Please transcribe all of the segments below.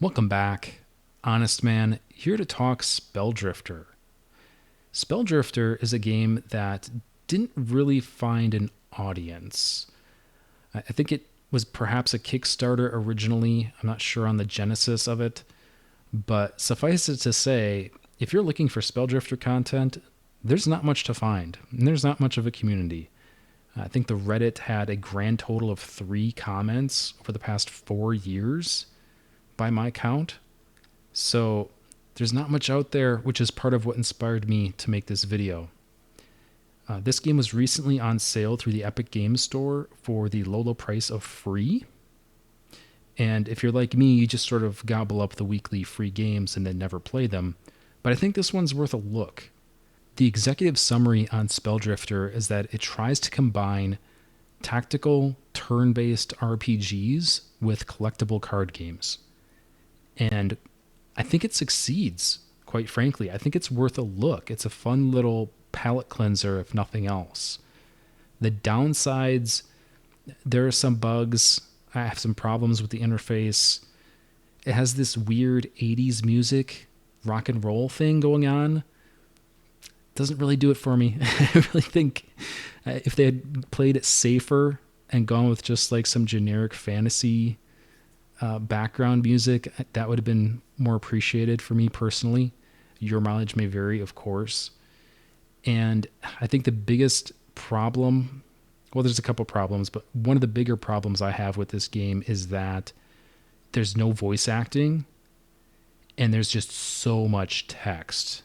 Welcome back. Honestman, here to talk SpellDrifter. SpellDrifter is a game that didn't really find an audience. I think it was perhaps a Kickstarter originally. I'm not sure on the genesis of it. But suffice it to say, if you're looking for SpellDrifter content, there's not much to find. And there's not much of a community. I think the Reddit had a grand total of 3 comments over the past 4 years by my count. So there's not much out there, which is part of what inspired me to make this video. This game was recently on sale through the Epic Games Store for the low price of free. And if you're like me, you just sort of gobble up the weekly free games and then never play them. But I think this one's worth a look. The executive summary on SpellDrifter is that it tries to combine tactical, turn-based RPGs with collectible card games. And I think it succeeds, quite frankly. I think it's worth a look. It's a fun little palate cleanser, if nothing else. The downsides, there are some bugs. I have some problems with the interface. It has this weird 80s music, rock and roll thing going on. Doesn't really do it for me. I really think if they had played it safer and gone with just like some generic fantasy background music, that would have been more appreciated for me personally. Your mileage may vary, of course. And I think the biggest problem, well, there's a couple problems, but one of the bigger problems I have with this game is that there's no voice acting and there's just so much text.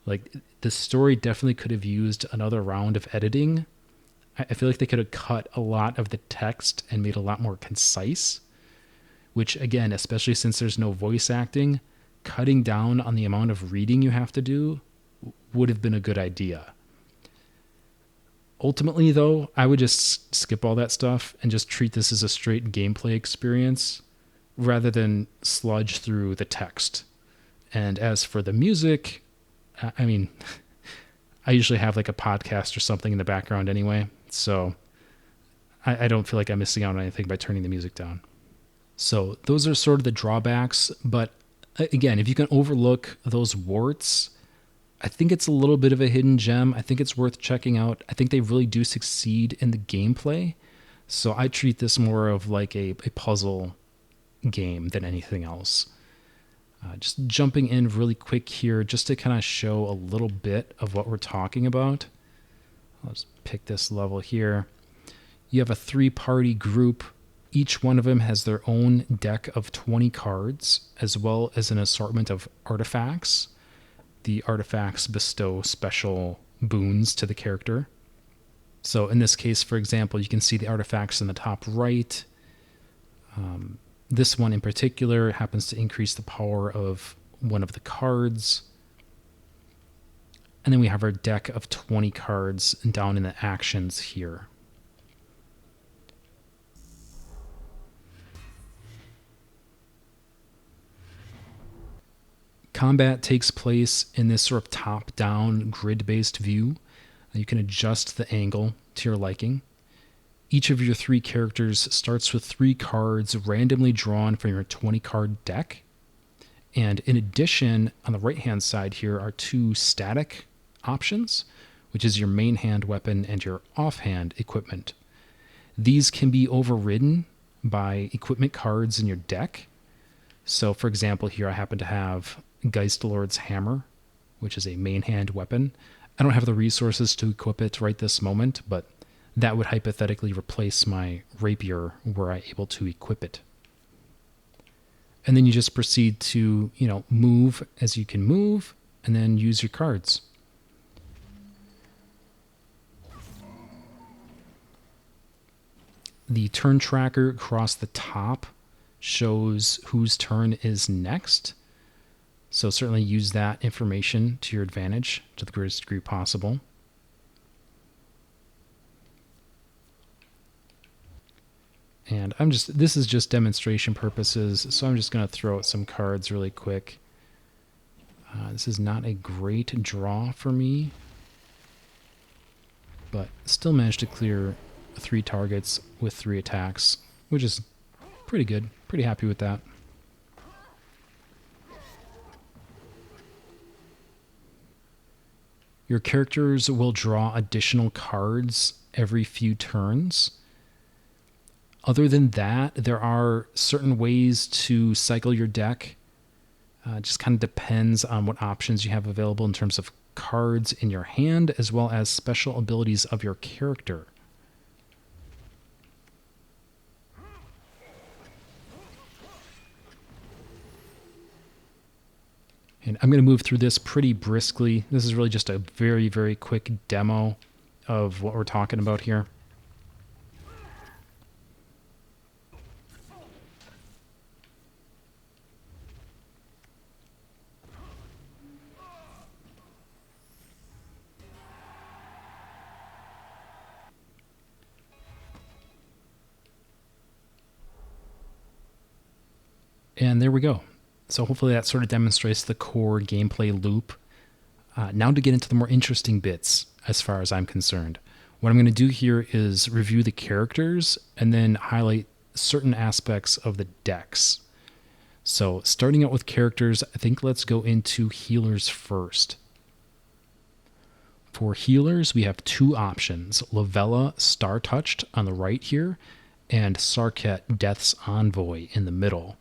Like, the story definitely could have used another round of editing. I feel like they could have cut a lot of the text and made it a lot more concise, which, again, especially since there's no voice acting, cutting down on the amount of reading you have to do would have been a good idea. Ultimately, though, I would just skip all that stuff and just treat this as a straight gameplay experience rather than sludge through the text. And as for the music, I mean, I usually have like a podcast or something in the background anyway, so I don't feel like I'm missing out on anything by turning the music down. So those are sort of the drawbacks, but again, if you can overlook those warts, I think it's a little bit of a hidden gem. I think it's worth checking out. I think they really do succeed in the gameplay, so I treat this more of like a puzzle game than anything else. Just jumping in really quick here just to kind of show a little bit of what we're talking about. I'll just pick this level here. You have a 3-party group. Each one of them has their own deck of 20 cards, as well as an assortment of artifacts. The artifacts bestow special boons to the character. So in this case, for example, you can see the artifacts in the top right. This one in particular happens to increase the power of one of the cards. And then we have our deck of 20 cards down in the actions here. Combat takes place in this sort of top-down grid-based view. You can adjust the angle to your liking. Each of your 3 characters starts with 3 cards randomly drawn from your 20-card deck. And in addition, on the right-hand side here are 2 static options, which is your main hand weapon and your offhand equipment. These can be overridden by equipment cards in your deck. So, for example, here I happen to have Geist Lord's Hammer, which is a main hand weapon. I don't have the resources to equip it right this moment, but that would hypothetically replace my rapier were I able to equip it. And then you just proceed to, move as you can move, and then use your cards. The turn tracker across the top shows whose turn is next. So certainly use that information to your advantage to the greatest degree possible. And this is just demonstration purposes, so I'm just going to throw out some cards really quick. This is not a great draw for me, but still managed to clear 3 targets with 3 attacks, which is pretty good. Pretty happy with that. Your characters will draw additional cards every few turns. Other than that, there are certain ways to cycle your deck. Just kind of depends on what options you have available in terms of cards in your hand, as well as special abilities of your character. And I'm going to move through this pretty briskly. This is really just a very, very quick demo of what we're talking about here. And there we go. So hopefully that sort of demonstrates the core gameplay loop. Now to get into the more interesting bits as far as I'm concerned. What I'm going to do here is review the characters and then highlight certain aspects of the decks. So starting out with characters, I think let's go into healers first. For healers, we have two options. Lavella, Star Touched on the right here, and Sarket, Death's Envoy in the middle.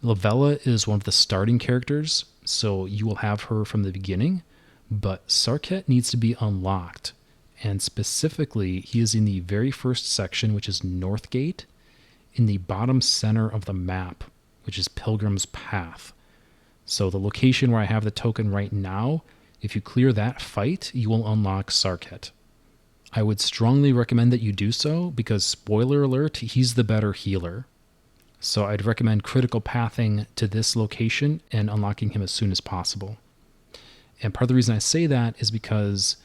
Lavella is one of the starting characters, so you will have her from the beginning, but Sarket needs to be unlocked, and specifically, he is in the very first section, which is Northgate, in the bottom center of the map, which is Pilgrim's Path. So the location where I have the token right now, if you clear that fight, you will unlock Sarket. I would strongly recommend that you do so, because spoiler alert, he's the better healer. So I'd recommend critical pathing to this location and unlocking him as soon as possible. And part of the reason I say that is because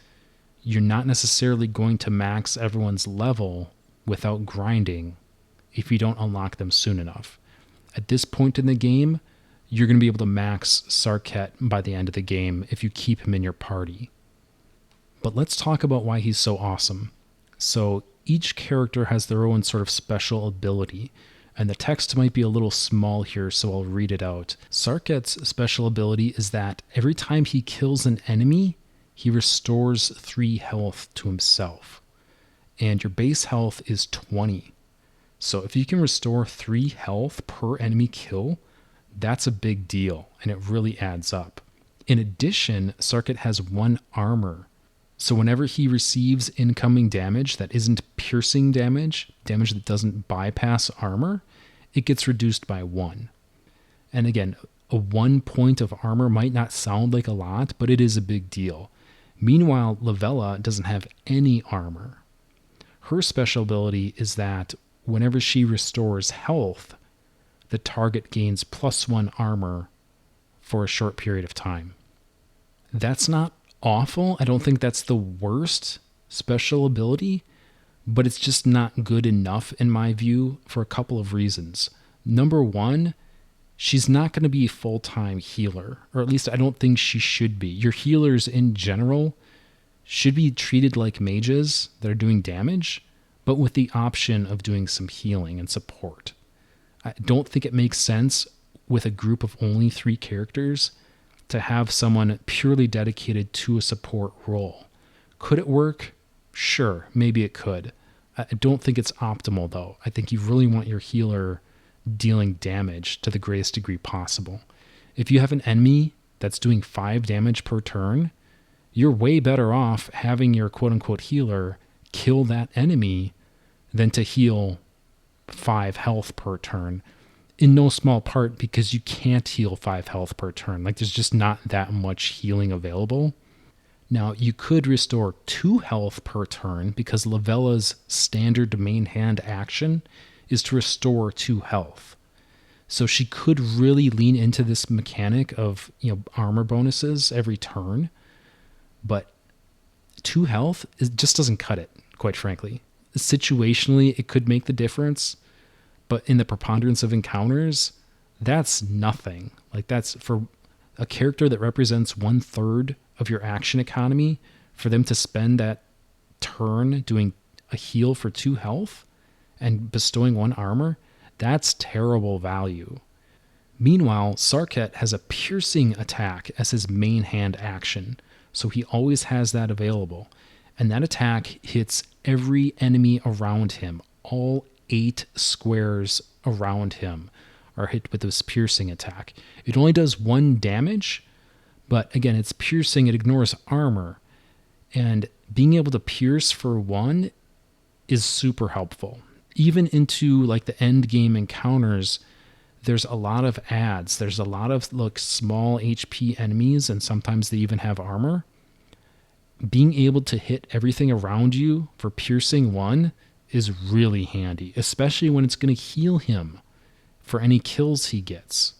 you're not necessarily going to max everyone's level without grinding if you don't unlock them soon enough. At this point in the game, you're going to be able to max Sarket by the end of the game if you keep him in your party. But let's talk about why he's so awesome. So each character has their own sort of special ability, and the text might be a little small here, so I'll read it out. Sarket's special ability is that every time he kills an enemy, he restores 3 health to himself. And your base health is 20. So if you can restore 3 health per enemy kill, that's a big deal, and it really adds up. In addition, Sarket has 1 armor. So whenever he receives incoming damage that isn't piercing damage, damage that doesn't bypass armor, it gets reduced by 1. And again, a 1 point of armor might not sound like a lot, but it is a big deal. Meanwhile, Lavella doesn't have any armor. Her special ability is that whenever she restores health, the target gains +1 armor for a short period of time. That's not awful. I don't think that's the worst special ability, but it's just not good enough in my view for a couple of reasons. Number one, she's not going to be a full-time healer, or at least I don't think she should be. Your healers in general should be treated like mages that are doing damage, but with the option of doing some healing and support. I don't think it makes sense with a group of only 3 characters to have someone purely dedicated to a support role. Could it work? Sure, maybe it could. I don't think it's optimal, though. I think you really want your healer dealing damage to the greatest degree possible. If you have an enemy that's doing 5 damage per turn, you're way better off having your quote-unquote healer kill that enemy than to heal 5 health per turn. In no small part because you can't heal 5 health per turn. Like, there's just not that much healing available. Now, you could restore 2 health per turn because Lavella's standard main hand action is to restore 2 health. So she could really lean into this mechanic of, armor bonuses every turn. But 2 health just doesn't cut it, quite frankly. Situationally, it could make the difference. But in the preponderance of encounters, that's nothing. Like, that's for a character that represents 1/3 of your action economy, for them to spend that turn doing a heal for 2 health and bestowing 1 armor, that's terrible value. Meanwhile, Sarket has a piercing attack as his main hand action. so he always has that available. And that attack hits every enemy around him. All 8 squares around him are hit with this piercing attack. It only does 1 damage, but again, it's piercing, it ignores armor. And being able to pierce for 1 is super helpful. Even into like the end game encounters, there's a lot of adds. There's a lot of small HP enemies, and sometimes they even have armor. Being able to hit everything around you for piercing 1 is really handy, especially when it's going to heal him for any kills he gets.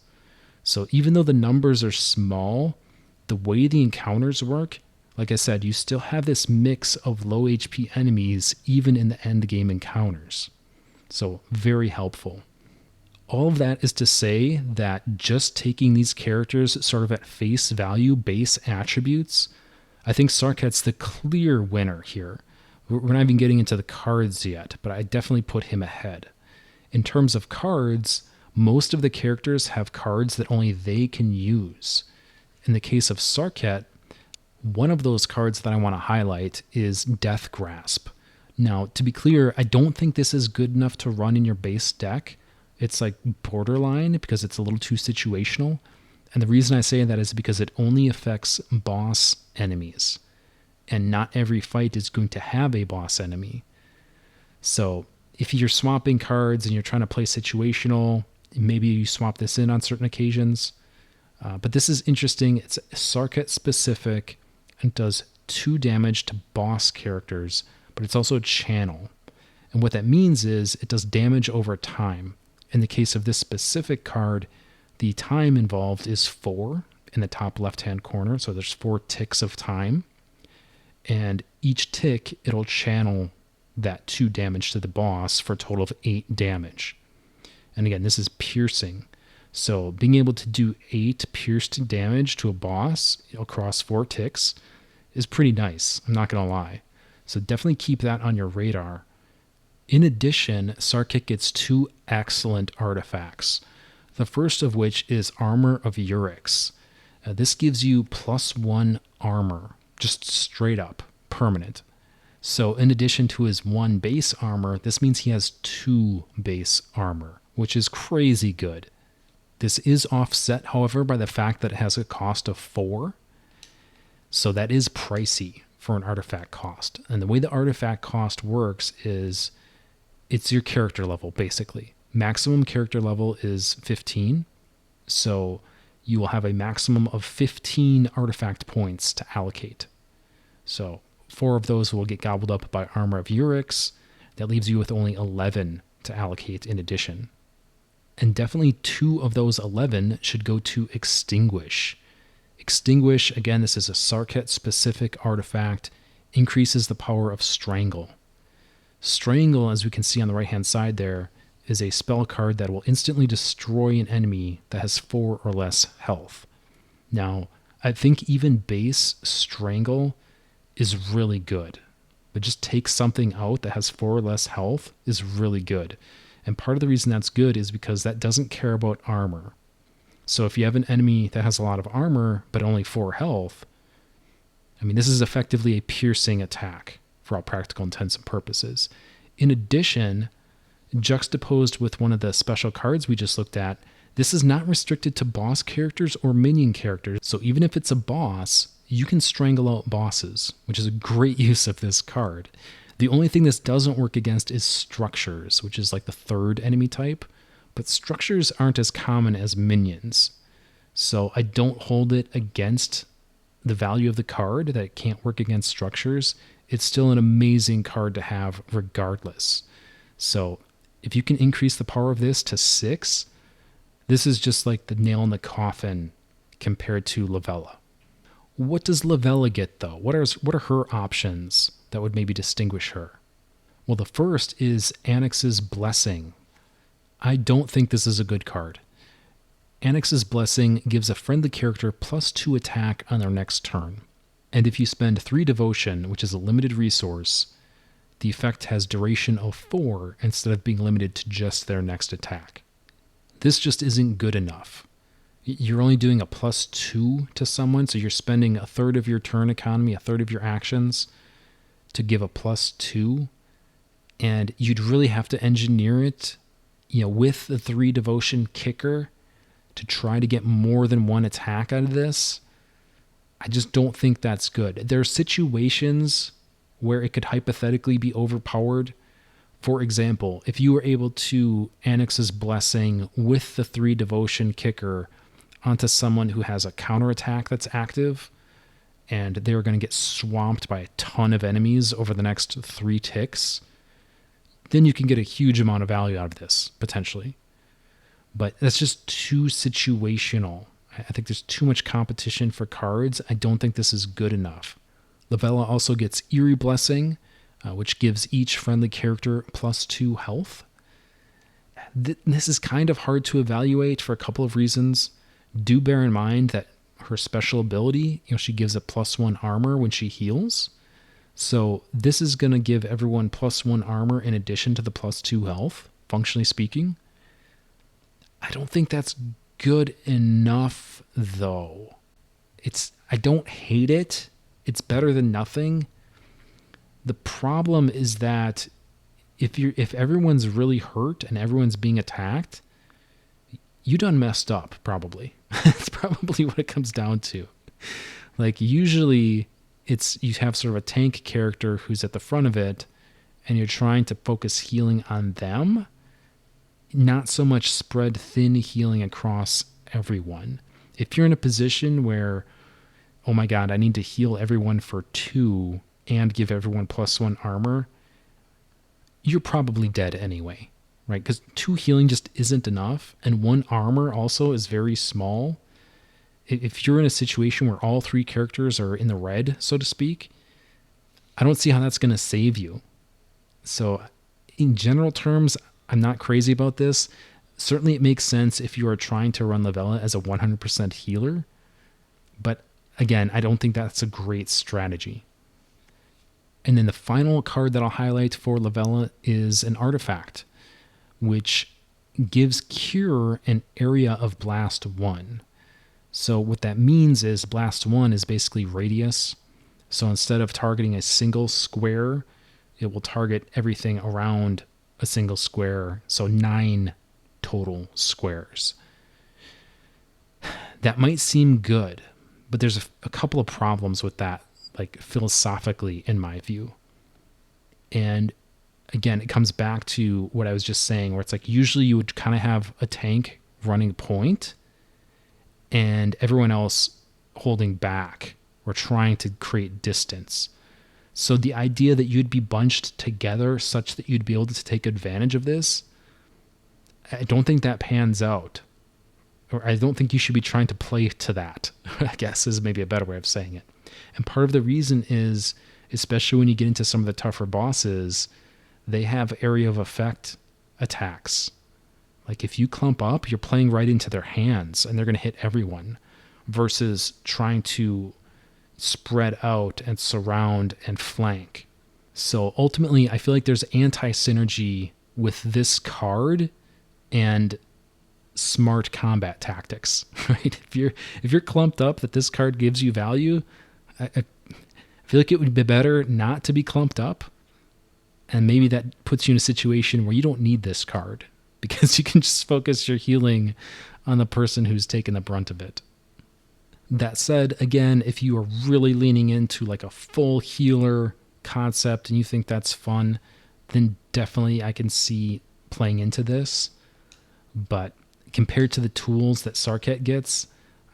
So even though the numbers are small, the way the encounters work, like I said, you still have this mix of low HP enemies even in the end game encounters. So very helpful. All of that is to say that just taking these characters sort of at face value, base attributes, I think Sarket's the clear winner here. We're not even getting into the cards yet, but I definitely put him ahead. In terms of cards, most of the characters have cards that only they can use. In the case of Sarket, one of those cards that I want to highlight is Death Grasp. Now, to be clear, I don't think this is good enough to run in your base deck. It's like borderline because it's a little too situational. And the reason I say that is because it only affects boss enemies. And not every fight is going to have a boss enemy. So if you're swapping cards and you're trying to play situational, maybe you swap this in on certain occasions. But this is interesting. It's Sarket specific and does 2 damage to boss characters, but it's also a channel. And what that means is it does damage over time. In the case of this specific card, the time involved is 4 in the top left-hand corner. So there's 4 ticks of time. And each tick, it'll channel that 2 damage to the boss for a total of 8 damage. And again, this is piercing. So being able to do 8 pierced damage to a boss across 4 ticks is pretty nice. I'm not going to lie. So definitely keep that on your radar. In addition, Sarket gets 2 excellent artifacts. The first of which is Armor of Urix. This gives you +1 armor, just straight up, permanent. So in addition to his 1 base armor, this means he has 2 base armor, which is crazy good. This is offset, however, by the fact that it has a cost of 4. So that is pricey for an artifact cost. And the way the artifact cost works is it's your character level, basically. Maximum character level is 15. So you will have a maximum of 15 artifact points to allocate. So 4 of those will get gobbled up by Armor of Urix. That leaves you with only 11 to allocate in addition. And definitely 2 of those 11 should go to Extinguish. Extinguish, again, this is a Sarket-specific artifact, increases the power of Strangle. Strangle, as we can see on the right-hand side there, is a spell card that will instantly destroy an enemy that has 4 or less health. Now, I think even base Strangle is really good, but just take something out that has 4 or less health is really good. And part of the reason that's good is because that doesn't care about armor. So if you have an enemy that has a lot of armor, but only 4 health, I mean, this is effectively a piercing attack for all practical intents and purposes. In addition, juxtaposed with one of the special cards we just looked at, this is not restricted to boss characters or minion characters. So even if it's a boss, you can strangle out bosses, which is a great use of this card. The only thing this doesn't work against is structures, which is like the 3rd enemy type, but structures aren't as common as minions. So I don't hold it against the value of the card that it can't work against structures. It's still an amazing card to have regardless. So if you can increase the power of this to 6, this is just like the nail in the coffin compared to Lavella. What does Lavella get though? What are her options that would maybe distinguish her? Well, the first is Annex's Blessing. I don't think this is a good card. Annex's Blessing gives a friendly character +2 attack on their next turn. And if you spend 3 devotion, which is a limited resource, the effect has duration of 4 instead of being limited to just their next attack. This just isn't good enough. You're only doing a +2 to someone, so you're spending a third of your turn economy, a third of your actions to give a +2, and you'd really have to engineer it, with the 3 devotion kicker to try to get more than one attack out of this. I just don't think that's good. There are situations where it could hypothetically be overpowered. For example, if you were able to Annex's Blessing with the 3 devotion kicker onto someone who has a counterattack that's active, and they're going to get swamped by a ton of enemies over the next 3 ticks, then you can get a huge amount of value out of this, potentially. But that's just too situational. I think there's too much competition for cards. I don't think this is good enough. Lavella also gets Eerie Blessing, which gives each friendly character +2 health. This is kind of hard to evaluate for a couple of reasons. Do bear in mind that her special ability, she gives a +1 armor when she heals. So this is going to give everyone +1 armor in addition to the +2 health, functionally speaking. I don't think that's good enough, though. I don't hate it. It's better than nothing. The problem is that if everyone's really hurt and everyone's being attacked, you done messed up, probably. It's probably what it comes down to. Like, usually you have sort of a tank character who's at the front of it, and you're trying to focus healing on them, not so much spread thin healing across everyone. If you're in a position where, oh my god, I need to heal everyone for 2 and give everyone +1 armor, you're probably dead anyway, right? Because 2 healing just isn't enough, and 1 armor also is very small. If you're in a situation where all 3 characters are in the red, so to speak, I don't see how that's going to save you. So in general terms, I'm not crazy about this. Certainly it makes sense if you are trying to run Lavella as a 100% healer. But again, I don't think that's a great strategy. And then the final card that I'll highlight for Lavella is an artifact, which gives Cure an area of Blast 1. So what that means is Blast 1 is basically radius. So instead of targeting a single square, it will target everything around a single square. So 9 total squares. That might seem good, but there's a couple of problems with that, like philosophically, in my view. And again, it comes back to what I was just saying, where it's like usually you would kind of have a tank running point and everyone else holding back or trying to create distance. So the idea that you'd be bunched together such that you'd be able to take advantage of this, I don't think that pans out. Or I don't think you should be trying to play to that, I guess is maybe a better way of saying it. And part of the reason is, especially when you get into some of the tougher bosses, they have area of effect attacks. Like if you clump up, you're playing right into their hands and they're going to hit everyone, versus trying to spread out and surround and flank. So ultimately, I feel like there's anti-synergy with this card and smart combat tactics, right? If you're clumped up that this card gives you value, I feel like it would be better not to be clumped up. And maybe that puts you in a situation where you don't need this card because you can just focus your healing on the person who's taken the brunt of it. That said, again, if you are really leaning into like a full healer concept and you think that's fun, then definitely I can see playing into this. But compared to the tools that Sarkhet gets,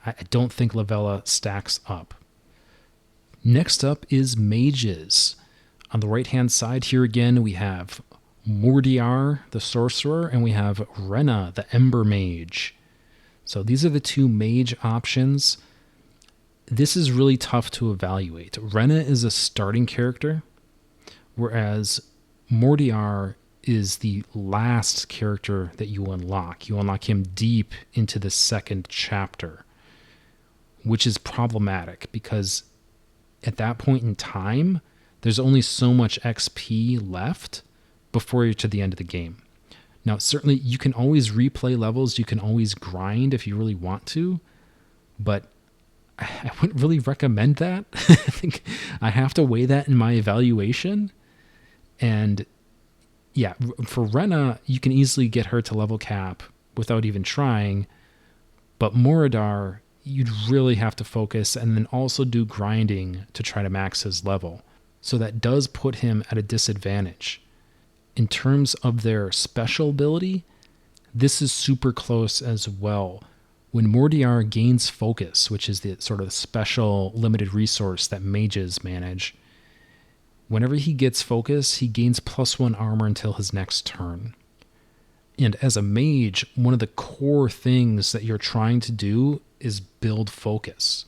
I don't think Lavella stacks up. Next up is mages. On the right-hand side here again, we have Mordiar, the sorcerer, and we have Rena, the Ember Mage. So these are the 2 mage options. This is really tough to evaluate. Rena is a starting character, whereas Mordiar is the last character that you unlock. You unlock him deep into the 2nd chapter, which is problematic because at that point in time, there's only so much XP left before you're to the end of the game. Now, certainly you can always replay levels, you can always grind if you really want to, but I wouldn't really recommend that. I think I have to weigh that in my evaluation. And yeah, for Rena, you can easily get her to level cap without even trying, but Moradar, you'd really have to focus and then also do grinding to try to max his level. So that does put him at a disadvantage. In terms of their special ability, this is super close as well. When Mordiar gains focus, which is the sort of special limited resource that mages manage, whenever he gets focus, he gains +1 armor until his next turn. And as a mage, one of the core things that you're trying to do is build focus.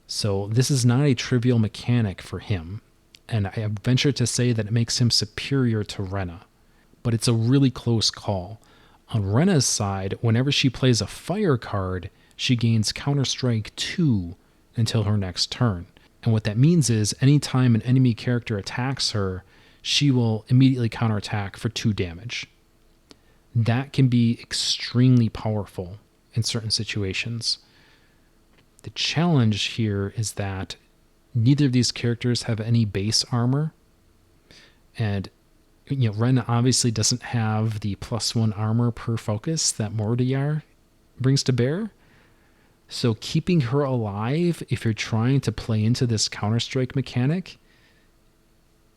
So this is not a trivial mechanic for him, and I venture to say that it makes him superior to Rena. But it's a really close call. On Rena's side, whenever she plays a fire card, she gains Counter-Strike 2 until her next turn. And what that means is anytime an enemy character attacks her, she will immediately counterattack for 2 damage. That can be extremely powerful in certain situations. The challenge here is that neither of these characters have any base armor. And Ren obviously doesn't have the +1 armor per focus that Mordiar brings to bear. So keeping her alive, if you're trying to play into this Counter-Strike mechanic,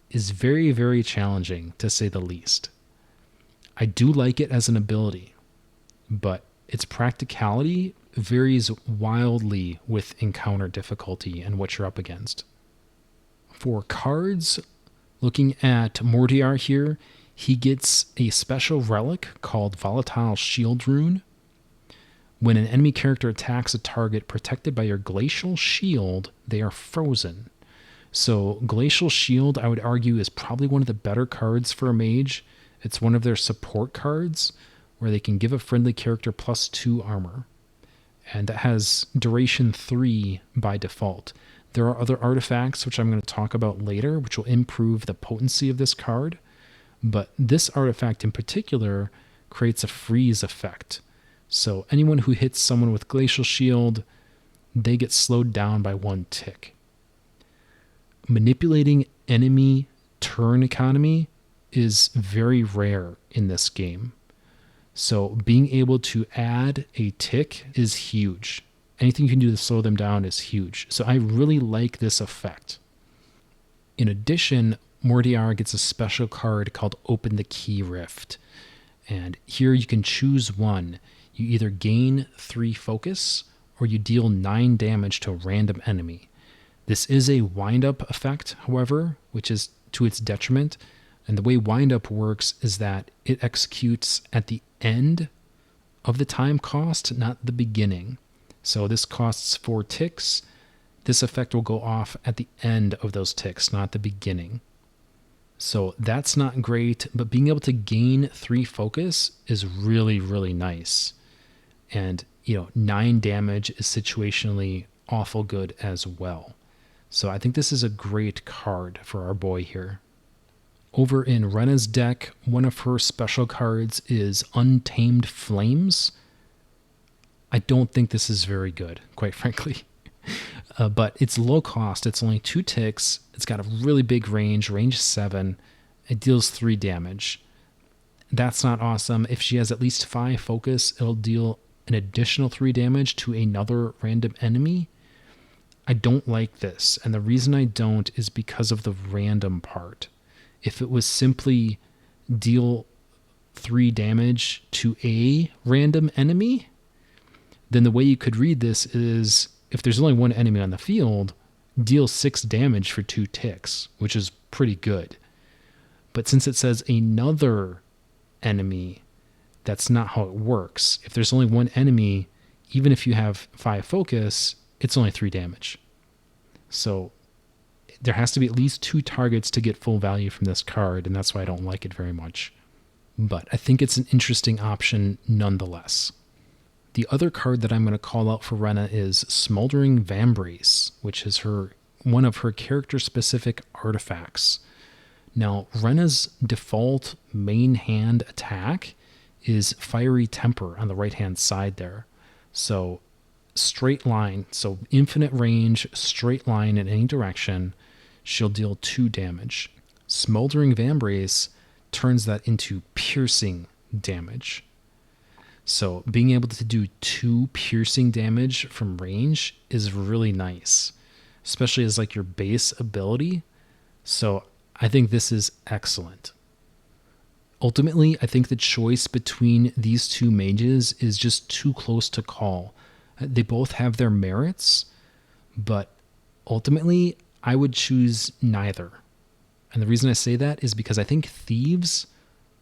is very, very challenging, to say the least. I do like it as an ability, but its practicality varies wildly with encounter difficulty and what you're up against. For cards, looking at Mordiar here, he gets a special relic called Volatile Shield Rune. When an enemy character attacks a target protected by your Glacial Shield, they are frozen. So Glacial Shield, I would argue, is probably one of the better cards for a mage. It's one of their support cards where they can give a friendly character +2 armor. And that has duration 3 by default. There are other artifacts, which I'm going to talk about later, which will improve the potency of this card. But this artifact in particular creates a freeze effect. So anyone who hits someone with Glacial Shield, they get slowed down by 1 tick. Manipulating enemy turn economy is very rare in this game. So being able to add a tick is huge. Anything you can do to slow them down is huge. So I really like this effect. In addition, Mordiar gets a special card called Open the Key Rift. And here you can choose one. You either gain 3 focus or you deal 9 damage to a random enemy. This is a wind-up effect, however, which is to its detriment. And the way wind-up works is that it executes at the end of the time cost, not the beginning. So this costs 4 ticks. This effect will go off at the end of those ticks, not the beginning. So that's not great, but being able to gain 3 focus is really, really nice. And, 9 damage is situationally awful good as well. So I think this is a great card for our boy here. Over in Rena's deck, one of her special cards is Untamed Flames. I don't think this is very good, quite frankly. But it's low cost. It's only 2 ticks. It's got a really big range 7. It deals 3 damage. That's not awesome. If she has at least 5 focus, it'll deal an additional 3 damage to another random enemy. I don't like this, and the reason I don't is because of the random part. If it was simply deal 3 damage to a random enemy, then the way you could read this is if there's only 1 enemy on the field, deal 6 damage for 2 ticks, which is pretty good. But since it says another enemy, that's not how it works. If there's only 1 enemy, even if you have 5 focus, it's only 3 damage. So there has to be at least 2 targets to get full value from this card, and that's why I don't like it very much. But I think it's an interesting option nonetheless. The other card that I'm going to call out for Rena is Smoldering Vambrace, which is one of her character-specific artifacts. Now, Rena's default main hand attack is Fiery Temper on the right-hand side there. So straight line, so infinite range, straight line in any direction, she'll deal 2 damage. Smoldering Vambrace turns that into piercing damage. So being able to do 2 piercing damage from range is really nice, especially as like your base ability. So I think this is excellent. Ultimately, I think the choice between these 2 mages is just too close to call. They both have their merits, but ultimately, I would choose neither. And the reason I say that is because I think thieves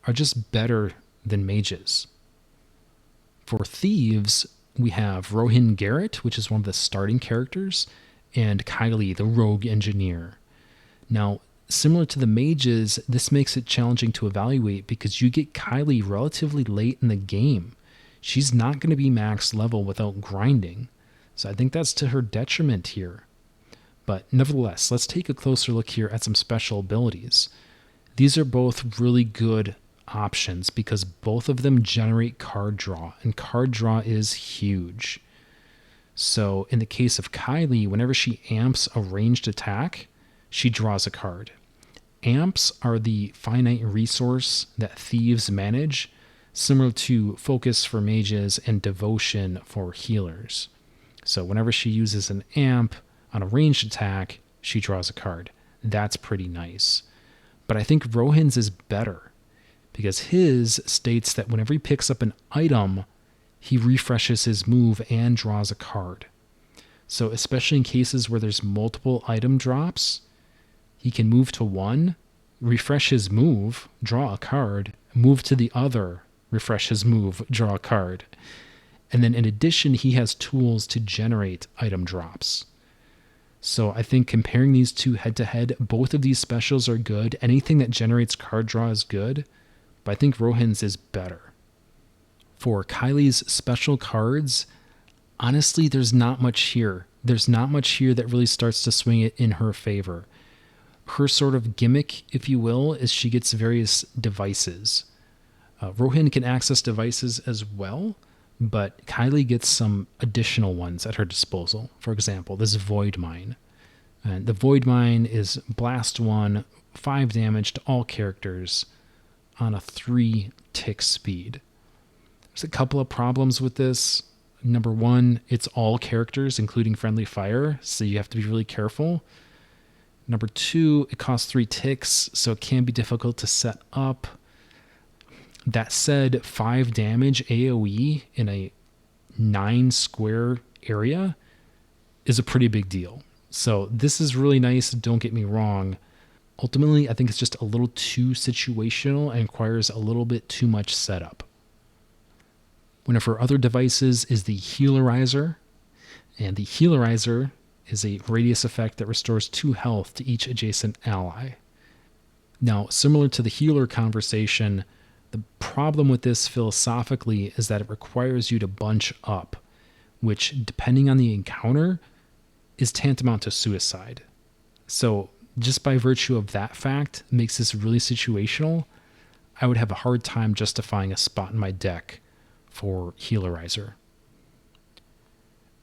are just better than mages. For thieves, we have Rohin Garrett, which is one of the starting characters, and Kylie, the rogue engineer. Now, similar to the mages, this makes it challenging to evaluate because you get Kylie relatively late in the game. She's not going to be max level without grinding. So I think that's to her detriment here. But nevertheless, let's take a closer look here at some special abilities. These are both really good options because both of them generate card draw, and card draw is huge. So in the case of Kylie, whenever she amps a ranged attack, she draws a card. Amps are the finite resource that thieves manage, similar to focus for mages and devotion for healers. So whenever she uses an amp on a ranged attack, she draws a card. That's pretty nice. But I think Rohin's is better because his states that whenever he picks up an item, he refreshes his move and draws a card. So especially in cases where there's multiple item drops, he can move to one, refresh his move, draw a card, move to the other, refresh his move, draw a card. And then in addition, he has tools to generate item drops. So I think comparing these two head to head, both of these specials are good. Anything that generates card draw is good, but I think Rohin's is better. For Kylie's special cards, honestly, there's not much here. There's not much here that really starts to swing it in her favor. Her sort of gimmick, if you will, is she gets various devices. Rohin can access devices as well, but Kylie gets some additional ones at her disposal. For example, this Void Mine. And the Void Mine is Blast 1, 5 damage to all characters on a 3 tick speed. There's a couple of problems with this. Number one, it's all characters, including friendly fire, so you have to be really careful. Number two, it costs 3 ticks, so it can be difficult to set up. That said, 5 damage AoE in a 9 square area is a pretty big deal. So this is really nice, don't get me wrong. Ultimately, I think it's just a little too situational and requires a little bit too much setup. One of her other devices is the Healerizer, and the Healerizer is a radius effect that restores 2 health to each adjacent ally. Now, similar to the healer conversation, the problem with this philosophically is that it requires you to bunch up, which, depending on the encounter, is tantamount to suicide. So, just by virtue of that fact, makes this really situational. I would have a hard time justifying a spot in my deck for Healerizer.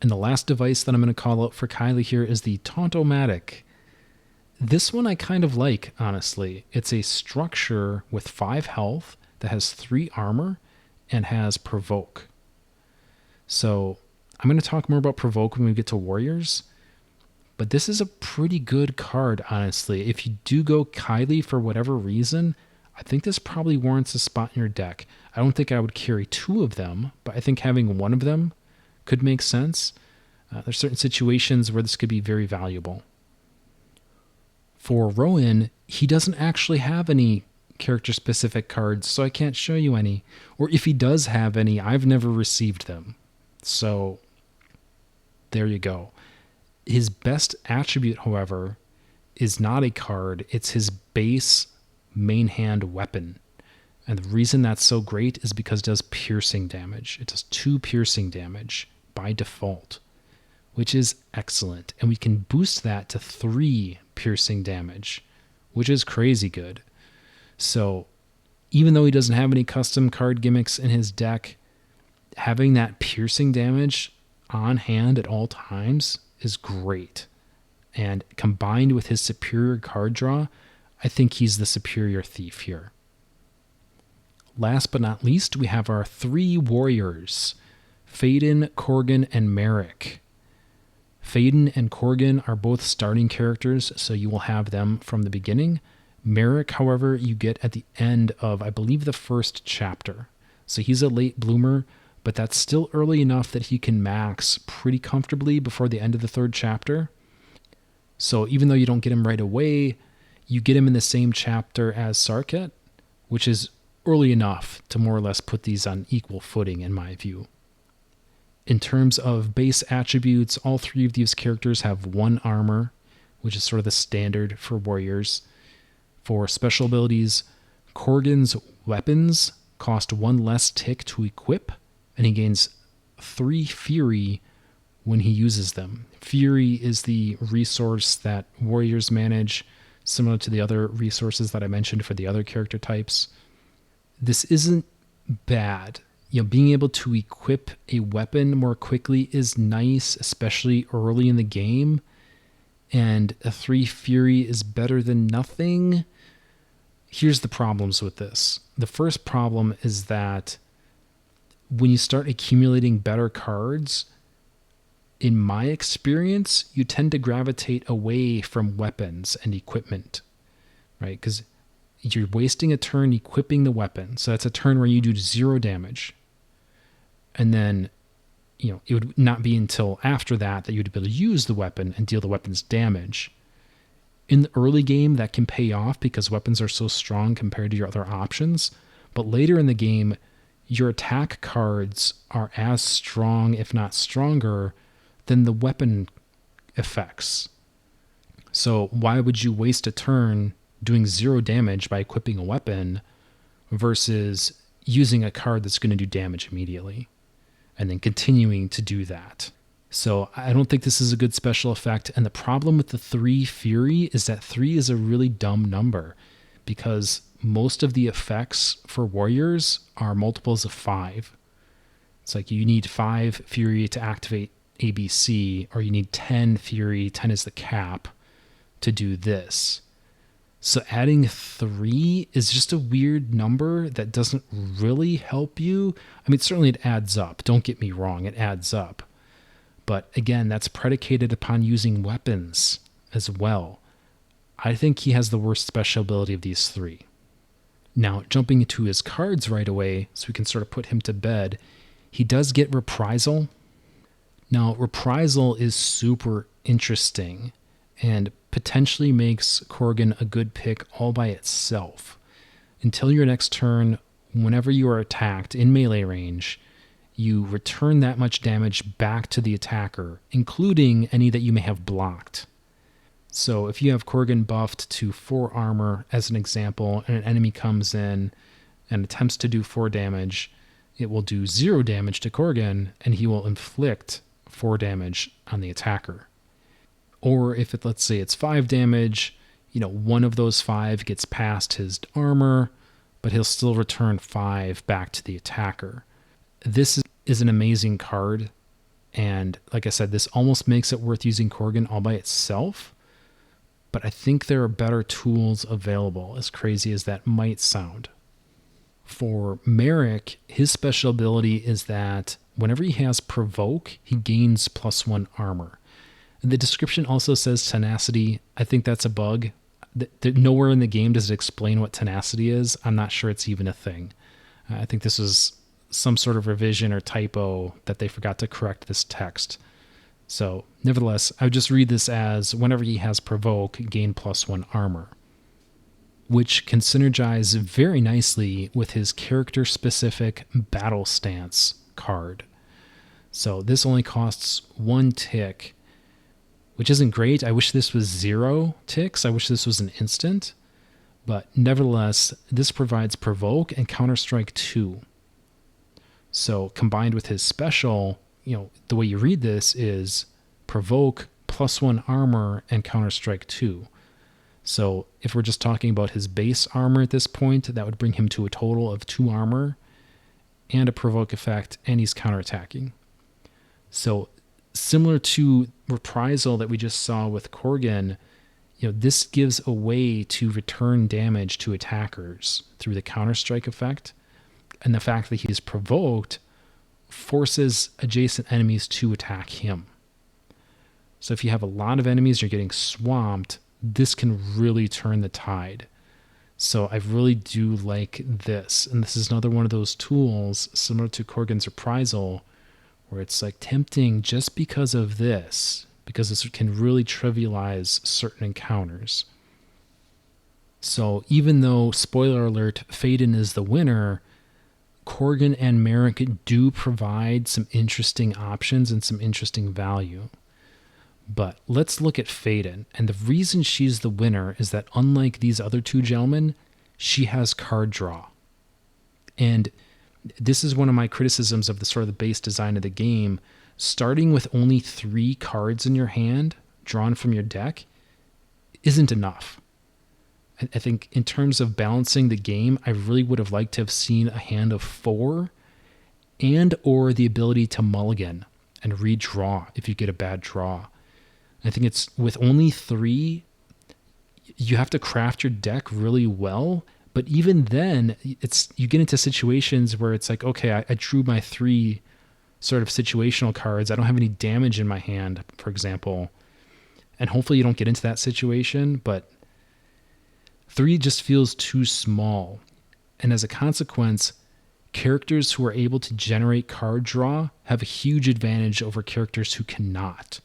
And the last device that I'm going to call out for Kylie here is the Taunt-O-Matic. This one I kind of like, honestly. It's a structure with 5 health that has 3 armor and has Provoke. So I'm going to talk more about Provoke when we get to Warriors, but this is a pretty good card, honestly. If you do go Kylie for whatever reason, I think this probably warrants a spot in your deck. I don't think I would carry 2 of them, but I think having 1 of them could make sense. There's certain situations where this could be very valuable. For Rowan, he doesn't actually have any character-specific cards, so I can't show you any. Or if he does have any, I've never received them. So, there you go. His best attribute, however, is not a card. It's his base main hand weapon. And the reason that's so great is because it does piercing damage. It does 2 piercing damage by default, which is excellent. And we can boost that to 3 piercing damage which is crazy good. So even though he doesn't have any custom card gimmicks in his deck, having that piercing damage on hand at all times is great. And combined with his superior card draw, I think he's the superior thief here. Last but not least, we have our 3 warriors, Faden, Korgan, and Merrick. Faden and Korgan are both starting characters, so you will have them from the beginning. Merrick, however, you get at the end of, I believe, the first chapter. So he's a late bloomer, but that's still early enough that he can max pretty comfortably before the end of the 3rd chapter. So even though you don't get him right away, you get him in the same chapter as Sarket, which is early enough to more or less put these on equal footing, in my view. In terms of base attributes, all 3 of these characters have 1 armor, which is sort of the standard for warriors. For special abilities, Korgan's weapons cost 1 less tick to equip, and he gains 3 fury when he uses them. Fury is the resource that warriors manage, similar to the other resources that I mentioned for the other character types. This isn't bad. Being able to equip a weapon more quickly is nice, especially early in the game. And a 3 fury is better than nothing. Here's the problems with this. The first problem is that when you start accumulating better cards, in my experience, you tend to gravitate away from weapons and equipment, right? Because you're wasting a turn equipping the weapon. So that's a turn where you do 0 damage. And then, it would not be until after that you'd be able to use the weapon and deal the weapon's damage. In the early game, that can pay off because weapons are so strong compared to your other options. But later in the game, your attack cards are as strong, if not stronger, than the weapon effects. So why would you waste a turn doing 0 damage by equipping a weapon versus using a card that's going to do damage immediately and then continuing to do that? So I don't think this is a good special effect. And the problem with the 3 fury is that 3 is a really dumb number because most of the effects for warriors are multiples of 5. It's like you need 5 fury to activate ABC, or you need 10 fury, 10 is the cap, to do this. So adding 3 is just a weird number that doesn't really help you. I mean, certainly it adds up. Don't get me wrong, it adds up. But again, that's predicated upon using weapons as well. I think he has the worst special ability of these 3. Now, jumping into his cards right away, so we can sort of put him to bed, he does get Reprisal. Now, Reprisal is super interesting and potentially makes Korgan a good pick all by itself. Until your next turn, whenever you are attacked in melee range, you return that much damage back to the attacker, including any that you may have blocked. So if you have Korgan buffed to 4 armor, as an example, and an enemy comes in and attempts to do 4 damage, it will do 0 damage to Korgan, and he will inflict 4 damage on the attacker. Or if let's say it's 5 damage, one of those 5 gets past his armor, but he'll still return 5 back to the attacker. This is an amazing card, and like I said, this almost makes it worth using Korgan all by itself, but I think there are better tools available, as crazy as that might sound. For Merrick, his special ability is that whenever he has Provoke, he gains +1 armor. The description also says Tenacity. I think that's a bug. Nowhere in the game does it explain what Tenacity is. I'm not sure it's even a thing. I think this was some sort of revision or typo that they forgot to correct this text. So, nevertheless, I would just read this as whenever he has Provoke, gain +1 armor, which can synergize very nicely with his character-specific Battle Stance card. So this only costs 1 tick, which isn't great. I wish this was 0 ticks. I wish this was an instant. But nevertheless, this provides Provoke and Counterstrike 2. So combined with his special, the way you read this is Provoke +1 armor and Counterstrike 2. So if we're just talking about his base armor at this point, that would bring him to a total of 2 armor and a provoke effect, and he's counterattacking. So similar to Reprisal that we just saw with Korgan, this gives a way to return damage to attackers through the counterstrike effect, and the fact that he's provoked forces adjacent enemies to attack him. So if you have a lot of enemies, you're getting swamped, this can really turn the tide. So I really do like this. And this is another one of those tools similar to Korgan's Reprisal, where it's like tempting just because of this, because this can really trivialize certain encounters. So even though, spoiler alert, Phaedon is the winner, Korgan and Merrick do provide some interesting options and some interesting value. But let's look at Phaedon. And the reason she's the winner is that unlike these other two gentlemen, she has card draw. And this is one of my criticisms of the sort of the base design of the game. Starting with only 3 cards in your hand, drawn from your deck, isn't enough. I think in terms of balancing the game, I really would have liked to have seen a hand of 4 and or the ability to mulligan and redraw if you get a bad draw. I think it's with only 3, you have to craft your deck really well. But even then, you get into situations where it's like, okay, I drew my 3 sort of situational cards. I don't have any damage in my hand, for example. And hopefully you don't get into that situation, but 3 just feels too small. And as a consequence, characters who are able to generate card draw have a huge advantage over characters who cannot.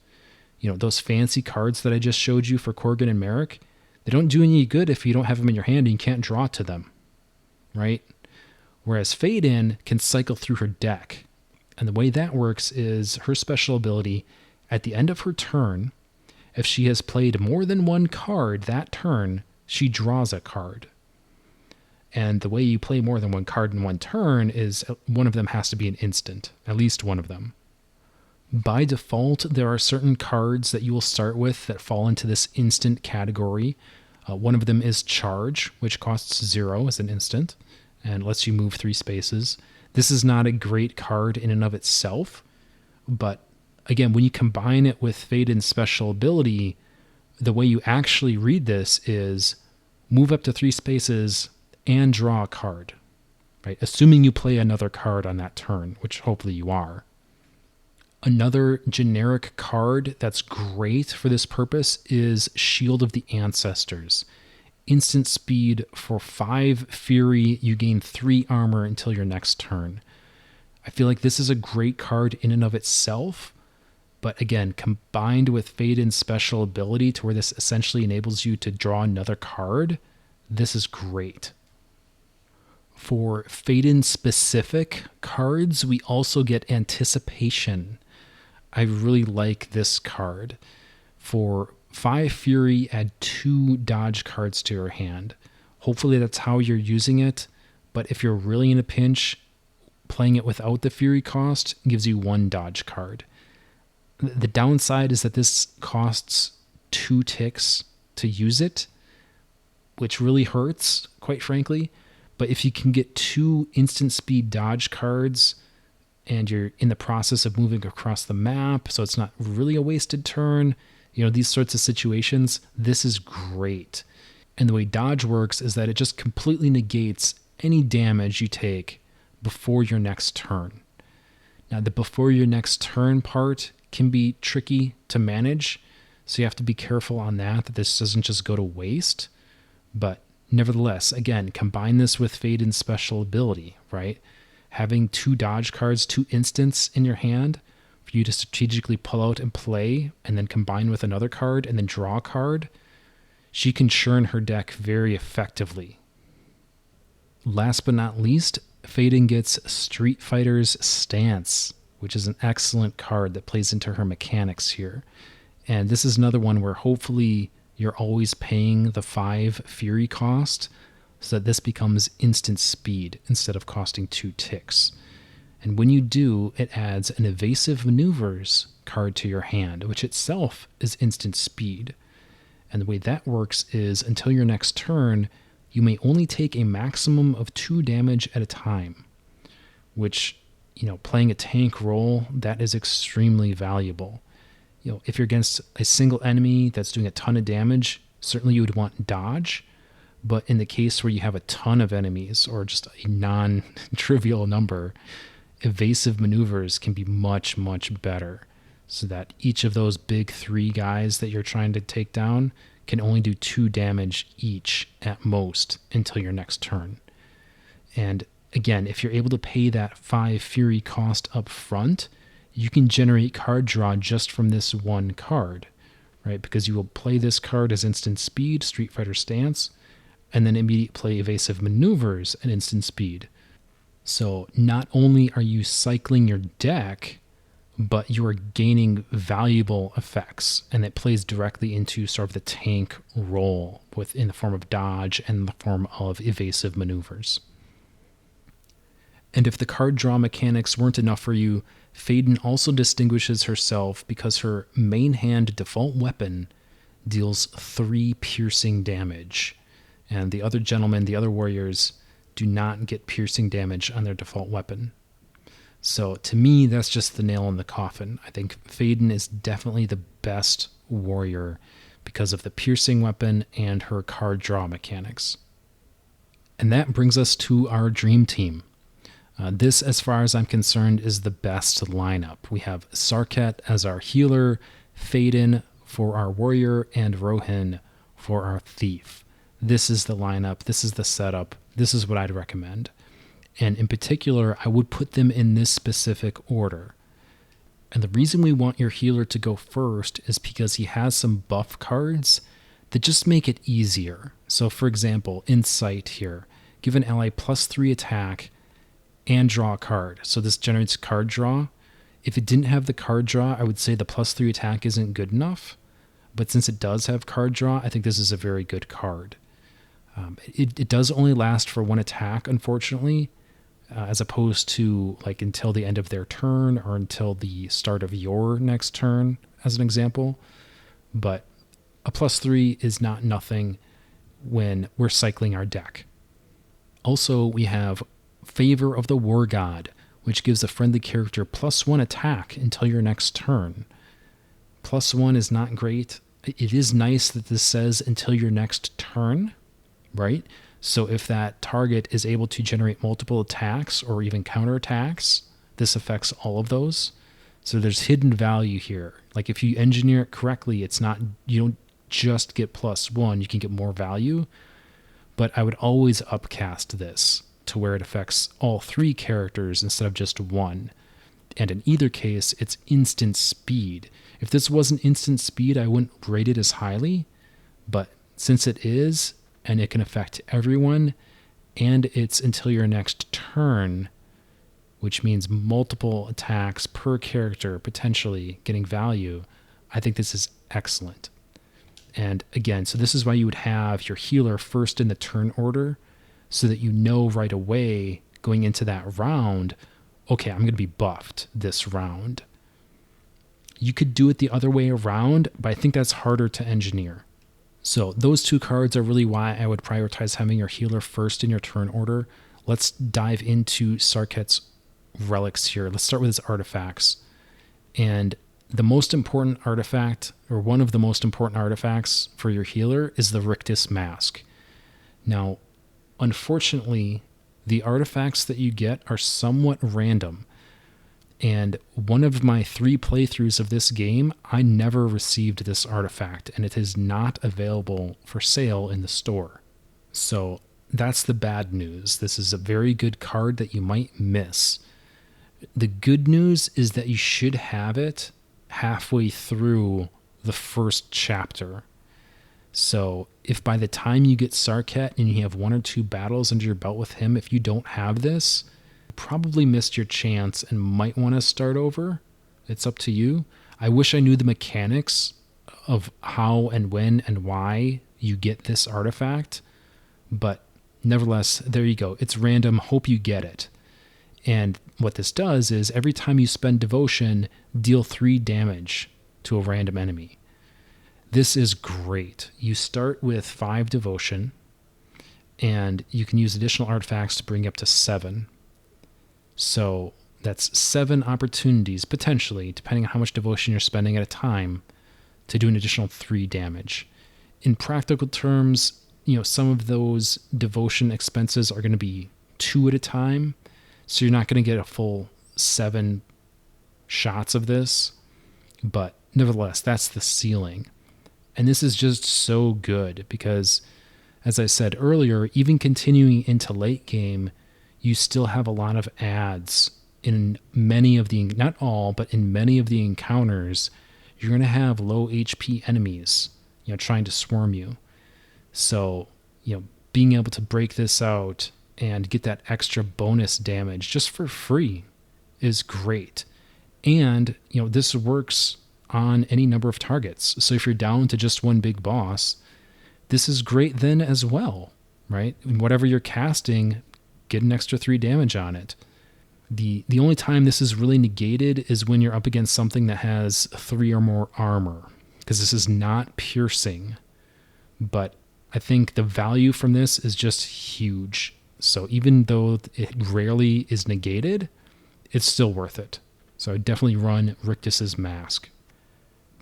Those fancy cards that I just showed you for Korgan and Merrick, they don't do any good if you don't have them in your hand and you can't draw to them, right? Whereas Phaedon can cycle through her deck. And the way that works is her special ability, at the end of her turn, if she has played more than 1 card that turn, she draws a card. And the way you play more than 1 card in 1 turn is one of them has to be an instant, at least one of them. By default, there are certain cards that you will start with that fall into this instant category. One of them is Charge, which costs 0 as an instant and lets you move 3 spaces. This is not a great card in and of itself, but again, when you combine it with Phaedon's special ability, the way you actually read this is move up to 3 spaces and draw a card, right? Assuming you play another card on that turn, which hopefully you are. Another generic card that's great for this purpose is Shield of the Ancestors. Instant speed for 5 fury, you gain 3 armor until your next turn. I feel like this is a great card in and of itself, but again, combined with Phaedon's special ability to where this essentially enables you to draw another card, this is great. For Phaedon-specific cards, we also get Anticipation. I really like this card. For 5 fury, add 2 dodge cards to your hand. Hopefully that's how you're using it, but if you're really in a pinch, playing it without the fury cost gives you 1 dodge card. The downside is that this costs 2 ticks to use it, which really hurts, quite frankly. But if you can get 2 instant speed dodge cards and you're in the process of moving across the map, so it's not really a wasted turn, these sorts of situations, this is great. And the way dodge works is that it just completely negates any damage you take before your next turn. Now, the before your next turn part can be tricky to manage, so you have to be careful on that this doesn't just go to waste. But nevertheless, again, combine this with Phaedon's special ability, right? Having 2 dodge cards, 2 instants in your hand for you to strategically pull out and play, and then combine with another card and then draw a card, she can churn her deck very effectively. Last but not least, Phaedon gets Street Fighter's Stance, which is an excellent card that plays into her mechanics here. And this is another one where hopefully you're always paying the 5 fury cost so that this becomes instant speed instead of costing 2 ticks. And when you do, it adds an Evasive Maneuvers card to your hand, which itself is instant speed. And the way that works is until your next turn, you may only take a maximum of 2 damage at a time, which, playing a tank role, that is extremely valuable. If you're against a single enemy that's doing a ton of damage, certainly you would want dodge. But in the case where you have a ton of enemies or just a non-trivial number, evasive maneuvers can be much, much better, so that each of those big 3 guys that you're trying to take down can only do 2 damage each at most until your next turn. And again, if you're able to pay that 5 fury cost up front, you can generate card draw just from this one card, right? Because you will play this card as instant speed, Street Fighter stance, and then immediately play evasive maneuvers at instant speed. So not only are you cycling your deck, but you are gaining valuable effects, and it plays directly into sort of the tank role in the form of dodge and the form of evasive maneuvers. And if the card draw mechanics weren't enough for you, Faden also distinguishes herself because her main hand default weapon deals 3 piercing damage, and the other gentlemen, the other warriors, do not get piercing damage on their default weapon. So to me, that's just the nail in the coffin. I think Faden is definitely the best warrior because of the piercing weapon and her card draw mechanics. And that brings us to our dream team. This, as far as I'm concerned, is the best lineup. We have Sarket as our healer, Faden for our warrior, and Rohin for our thief. This is the lineup. This is the setup. This is what I'd recommend. And in particular, I would put them in this specific order. And the reason we want your healer to go first is because he has some buff cards that just make it easier. So for example, Insight here, give an ally +3 attack and draw a card. So this generates card draw. If it didn't have the card draw, I would say the +3 attack isn't good enough. But since it does have card draw, I think this is a very good card. It does only last for 1 attack, unfortunately, as opposed to like until the end of their turn or until the start of your next turn, as an example. But a +3 is not nothing when we're cycling our deck. Also, we have Favor of the War God, which gives a friendly character +1 attack until your next turn. +1 is not great. It is nice that this says until your next turn, right? So if that target is able to generate multiple attacks or even counterattacks, this affects all of those. So there's hidden value here. Like if you engineer it correctly, it's not, you don't just get +1, you can get more value. But I would always upcast this to where it affects all 3 characters instead of just 1. And in either case, it's instant speed. If this wasn't instant speed, I wouldn't rate it as highly. But since it is, and it can affect everyone, and it's until your next turn, which means multiple attacks per character potentially getting value, I think this is excellent. And again, so this is why you would have your healer first in the turn order, so that you know right away going into that round, okay, I'm going to be buffed this round. You could do it the other way around, but I think that's harder to engineer. So those 2 cards are really why I would prioritize having your healer first in your turn order. Let's dive into Sarket's relics here. Let's start with his artifacts. And the most important artifact, or one of the most important artifacts for your healer, is the Rictus Mask. Now, unfortunately, the artifacts that you get are somewhat random. And one of my 3 playthroughs of this game, I never received this artifact, and it is not available for sale in the store. So that's the bad news. This is a very good card that you might miss. The good news is that you should have it halfway through the first chapter. So if by the time you get Sarket and you have 1 or 2 battles under your belt with him, if you don't have this, you probably missed your chance and might want to start over. It's up to you. I wish I knew the mechanics of how and when and why you get this artifact, but nevertheless, there you go. It's random. Hope you get it. And what this does is every time you spend devotion, deal 3 damage to a random enemy. This is great. You start with 5 devotion, and you can use additional artifacts to bring up to 7. So that's 7 opportunities, potentially, depending on how much devotion you're spending at a time, to do an additional 3 damage. In practical terms, some of those devotion expenses are going to be 2 at a time, so you're not going to get a full 7 shots of this, but nevertheless, that's the ceiling. And this is just so good because, as I said earlier, even continuing into late game, you still have a lot of ads in many of the, not all, but in many of the encounters. You're going to have low HP enemies, trying to swarm you. So, being able to break this out and get that extra bonus damage just for free is great. And, this works on any number of targets. So if you're down to just one big boss, this is great then as well, right? Whatever you're casting, get an extra 3 damage on it. The only time this is really negated is when you're up against something that has 3 or more armor, because this is not piercing. But I think the value from this is just huge. So even though it rarely is negated, it's still worth it. So I definitely run Rictus's Mask.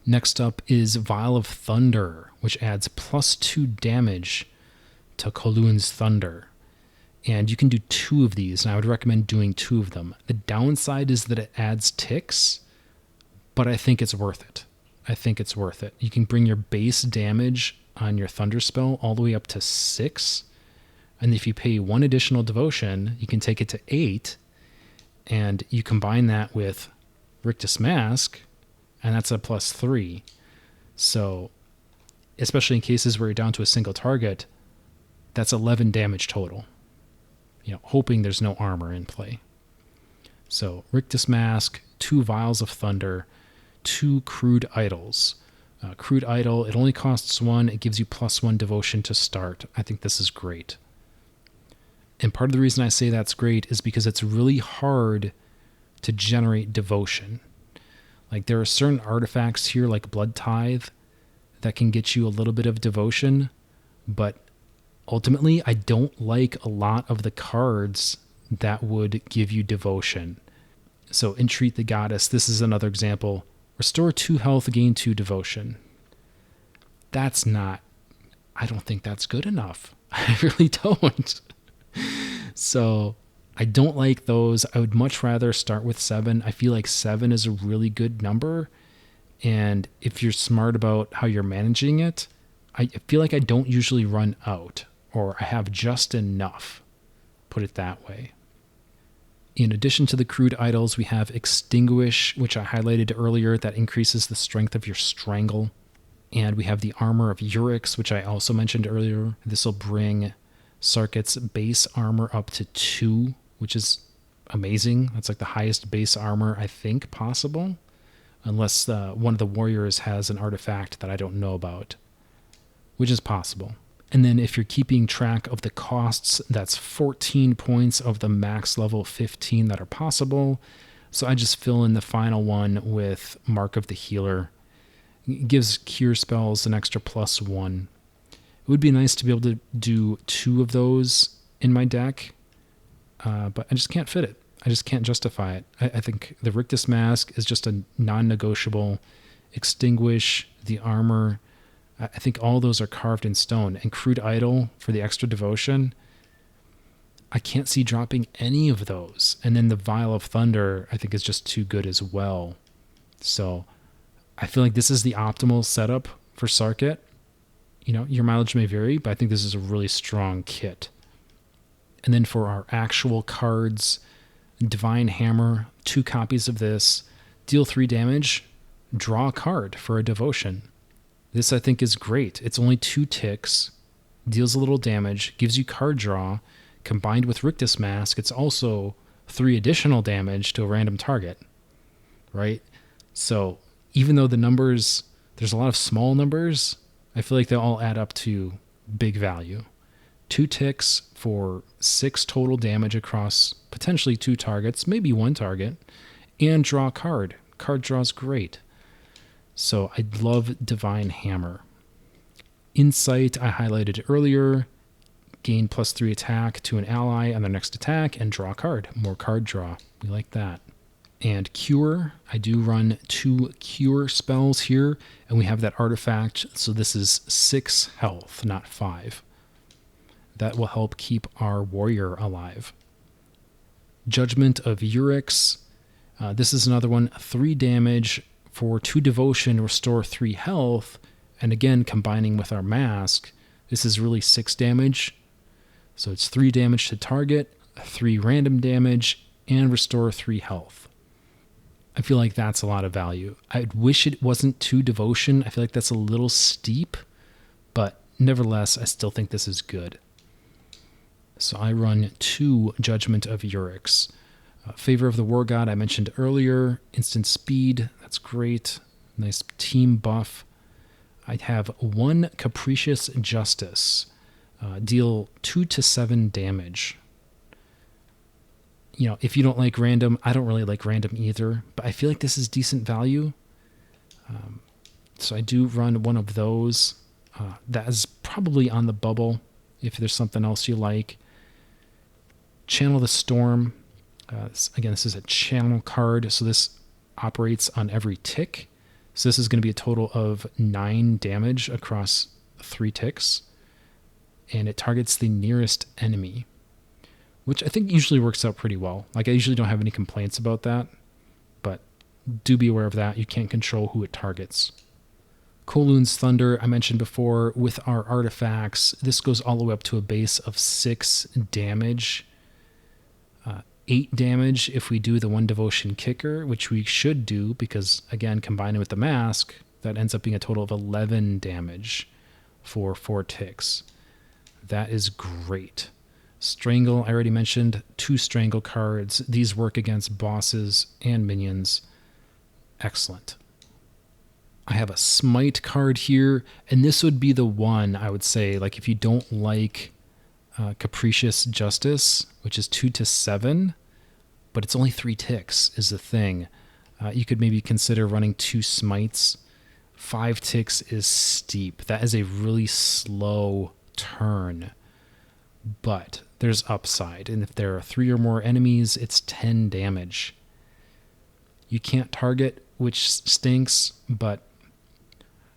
Next up is Vial of Thunder, which adds +2 damage to K'Lhunn's Thunder. And you can do 2 of these, and I would recommend doing 2 of them. The downside is that it adds ticks, but I think it's worth it. You can bring your base damage on your Thunder spell all the way up to 6, and if you pay 1 additional devotion, you can take it to 8, and you combine that with Rictus Mask, and that's a +3. So, especially in cases where you're down to a single target, that's 11 damage total. Hoping there's no armor in play. So, Rictus Mask, 2 Vials of Thunder, 2 Crude Idols. Crude Idol, it only costs 1. It gives you +1 devotion to start. I think this is great. And part of the reason I say that's great is because it's really hard to generate devotion. Like, there are certain artifacts here, like Blood Tithe, that can get you a little bit of devotion, but ultimately, I don't like a lot of the cards that would give you devotion. So, Entreat the Goddess, this is another example. Restore 2 health, gain 2 devotion. I don't think that's good enough. I really don't. So, I don't like those. I would much rather start with 7. I feel like 7 is a really good number. And if you're smart about how you're managing it, I feel like I don't usually run out, or I have just enough, put it that way. In addition to the Crude Idols, we have Extinguish, which I highlighted earlier, that increases the strength of your Strangle. And we have the Armor of Urix, which I also mentioned earlier. This will bring Sarkit's base armor up to 2, which is amazing. That's like the highest base armor, I think, possible. Unless one of the warriors has an artifact that I don't know about, which is possible. And then if you're keeping track of the costs, that's 14 points of the max level 15 that are possible. So I just fill in the final one with Mark of the Healer. It gives cure spells an extra +1. It would be nice to be able to do 2 of those in my deck, but I just can't fit it. I just can't justify it. I think the Rictus Mask is just a non-negotiable. Extinguish, the armor, I think all those are carved in stone. And Crude Idol for the extra devotion, I can't see dropping any of those. And then the Vial of Thunder, I think, is just too good as well. So I feel like this is the optimal setup for Sarkit. Your mileage may vary, but I think this is a really strong kit. And then for our actual cards, Divine Hammer, 2 copies of this, deal 3 damage, draw a card for a devotion. This, I think, is great. It's only 2 ticks, deals a little damage, gives you card draw. Combined with Rictus Mask, it's also 3 additional damage to a random target, right? So even though the numbers, there's a lot of small numbers, I feel like they all add up to big value. 2 ticks for 6 total damage across potentially 2 targets, maybe 1 target, and draw a card. Card draw's great. So I love Divine Hammer. Insight, I highlighted earlier. Gain +3 attack to an ally on their next attack and draw a card. More card draw. We like that. And Cure, I do run 2 Cure spells here, and we have that artifact, so this is 6 health, not 5. That will help keep our warrior alive. Judgment of Urix, this is another one, 3 damage for 2 devotion, restore 3 health, and again, combining with our mask, this is really 6 damage. So it's 3 damage to target, 3 random damage, and restore 3 health. I feel like that's a lot of value. I wish it wasn't 2 devotion. I feel like that's a little steep, but nevertheless, I still think this is good. So I run 2 Judgment of Urix. Favor of the War God I mentioned earlier. Instant speed, that's great. Nice team buff. I have 1 Capricious Justice. Deal 2 to 7 damage. You know, if you don't like random, I don't really like random either, but I feel like this is decent value. So I do run 1 of those. That is probably on the bubble if there's something else you like. Channel the Storm. Again, this is a channel card, so this operates on every tick. So this is going to be a total of 9 damage across 3 ticks. And it targets the nearest enemy, which I think usually works out pretty well. Like, I usually don't have any complaints about that, but do be aware of that. You can't control who it targets. Kowloon's Thunder, I mentioned before, with our artifacts, this goes all the way up to a base of 6 damage. 8 damage if we do the 1 devotion kicker, which we should do because, again, combined with the mask, that ends up being a total of 11 damage for 4 ticks. That is great. Strangle, I already mentioned 2 Strangle cards. These work against bosses and minions. Excellent. I have a Smite card here, and this would be the one I would say, like, if you don't like Capricious Justice, which is 2 to 7, but it's only 3 ticks is the thing. You could maybe consider running 2 Smites. 5 ticks is steep. That is a really slow turn, but there's upside, and if there are 3 or more enemies, it's 10 damage. You can't target, which stinks, but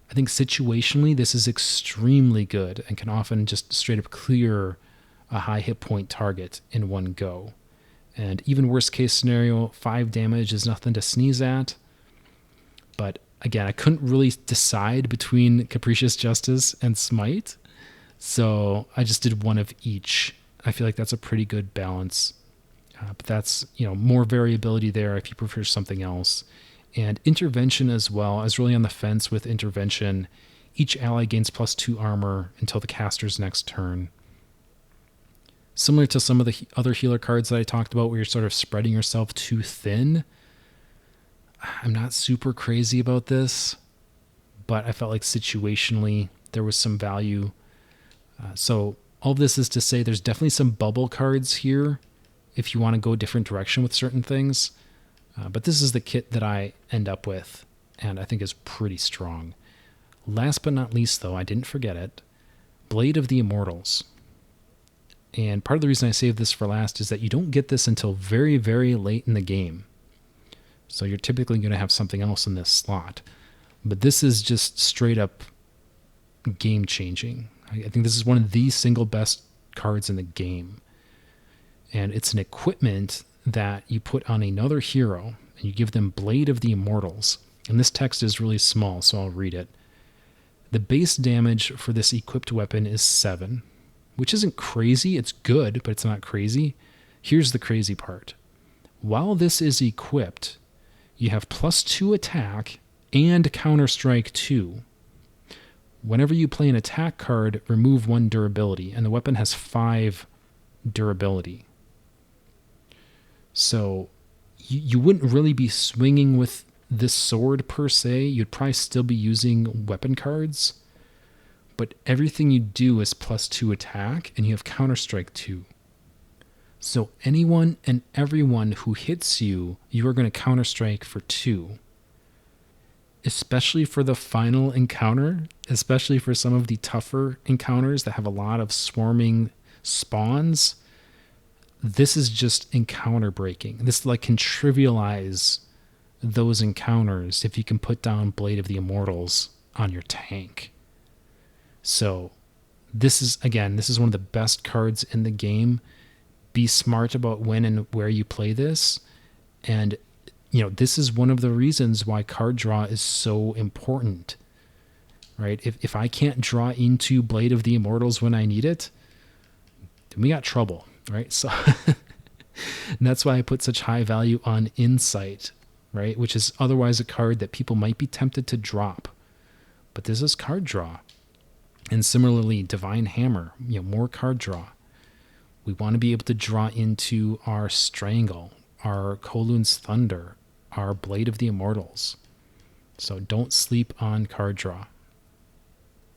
I think situationally this is extremely good and can often just straight up clear a high hit point target in one go. And even worst case scenario, 5 damage is nothing to sneeze at. But again, I couldn't really decide between Capricious Justice and Smite, so I just did 1 of each. I feel like that's a pretty good balance. But that's, more variability there if you prefer something else. And Intervention as well. I was really on the fence with Intervention. Each ally gains +2 armor until the caster's next turn. Similar to some of the other healer cards that I talked about where you're sort of spreading yourself too thin. I'm not super crazy about this, but I felt like situationally there was some value. So all this is to say there's definitely some bubble cards here if you want to go a different direction with certain things. But this is the kit that I end up with, and I think is pretty strong. Last but not least, though, I didn't forget it, Blade of the Immortals. And part of the reason I saved this for last is that you don't get this until very, very late in the game. So you're typically going to have something else in this slot. But this is just straight up game-changing. I think this is one of the single best cards in the game. And it's an equipment that you put on another hero, and you give them Blade of the Immortals. And this text is really small, so I'll read it. The base damage for this equipped weapon is 7, which isn't crazy. It's good, but it's not crazy. Here's the crazy part. While this is equipped, you have +2 attack and Counter-Strike 2. Whenever you play an attack card, remove 1 durability, and the weapon has 5 durability. So you wouldn't really be swinging with this sword per se. You'd probably still be using weapon cards, but everything you do is +2 attack, and you have Counter-Strike 2. So anyone and everyone who hits you, you are going to Counter-Strike for 2. especially for the final encounter, especially for some of the tougher encounters that have a lot of swarming spawns. This is just encounter breaking. This like can trivialize those encounters if you can put down Blade of the Immortals on your tank. So this is one of the best cards in the game. Be smart about when and where you play this. And, this is one of the reasons why card draw is so important, right? If I can't draw into Blade of the Immortals when I need it, then we got trouble, right? So and that's why I put such high value on Insight, right? Which is otherwise a card that people might be tempted to drop. But this is card draw. And similarly, Divine Hammer, more card draw. We want to be able to draw into our Strangle, our Kowloon's Thunder, our Blade of the Immortals. So don't sleep on card draw.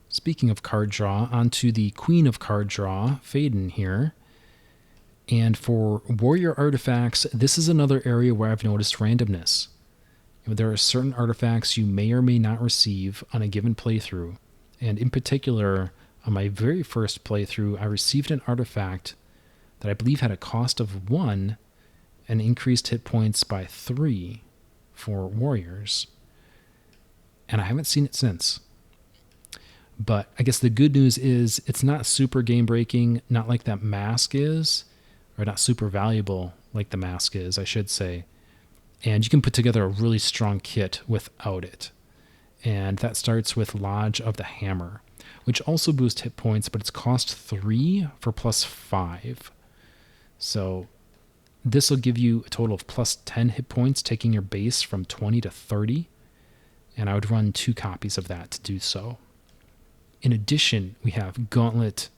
Speaking of card draw, onto the Queen of Card Draw, Faden here. And for warrior artifacts, this is another area where I've noticed randomness. There are certain artifacts you may or may not receive on a given playthrough. And in particular, on my very first playthrough, I received an artifact that I believe had a cost of 1 and increased hit points by 3 for warriors. And I haven't seen it since. But I guess the good news is it's not super game breaking, not like that mask is, or not super valuable like the mask is, I should say. And you can put together a really strong kit without it. And that starts with Lodge of the Hammer, which also boosts hit points, but it's cost 3 for plus 5. So this will give you a total of plus 10 hit points, taking your base from 20 to 30. And I would run 2 copies of that to do so. In addition, we have Gauntlet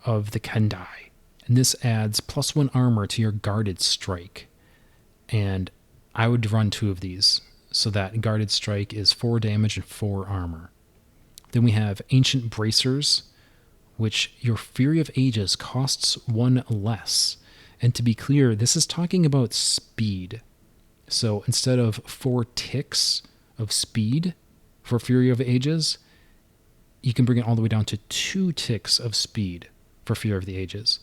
of the Kendai. And this adds plus 1 armor to your Guarded Strike. And I would run 2 of these, so that Guarded Strike is 4 damage and 4 armor. Then we have Ancient Bracers, which your Fury of Ages costs 1 less. And to be clear, this is talking about speed. So instead of 4 ticks of speed for Fury of Ages, you can bring it all the way down to 2 ticks of speed for Fury of the Ages,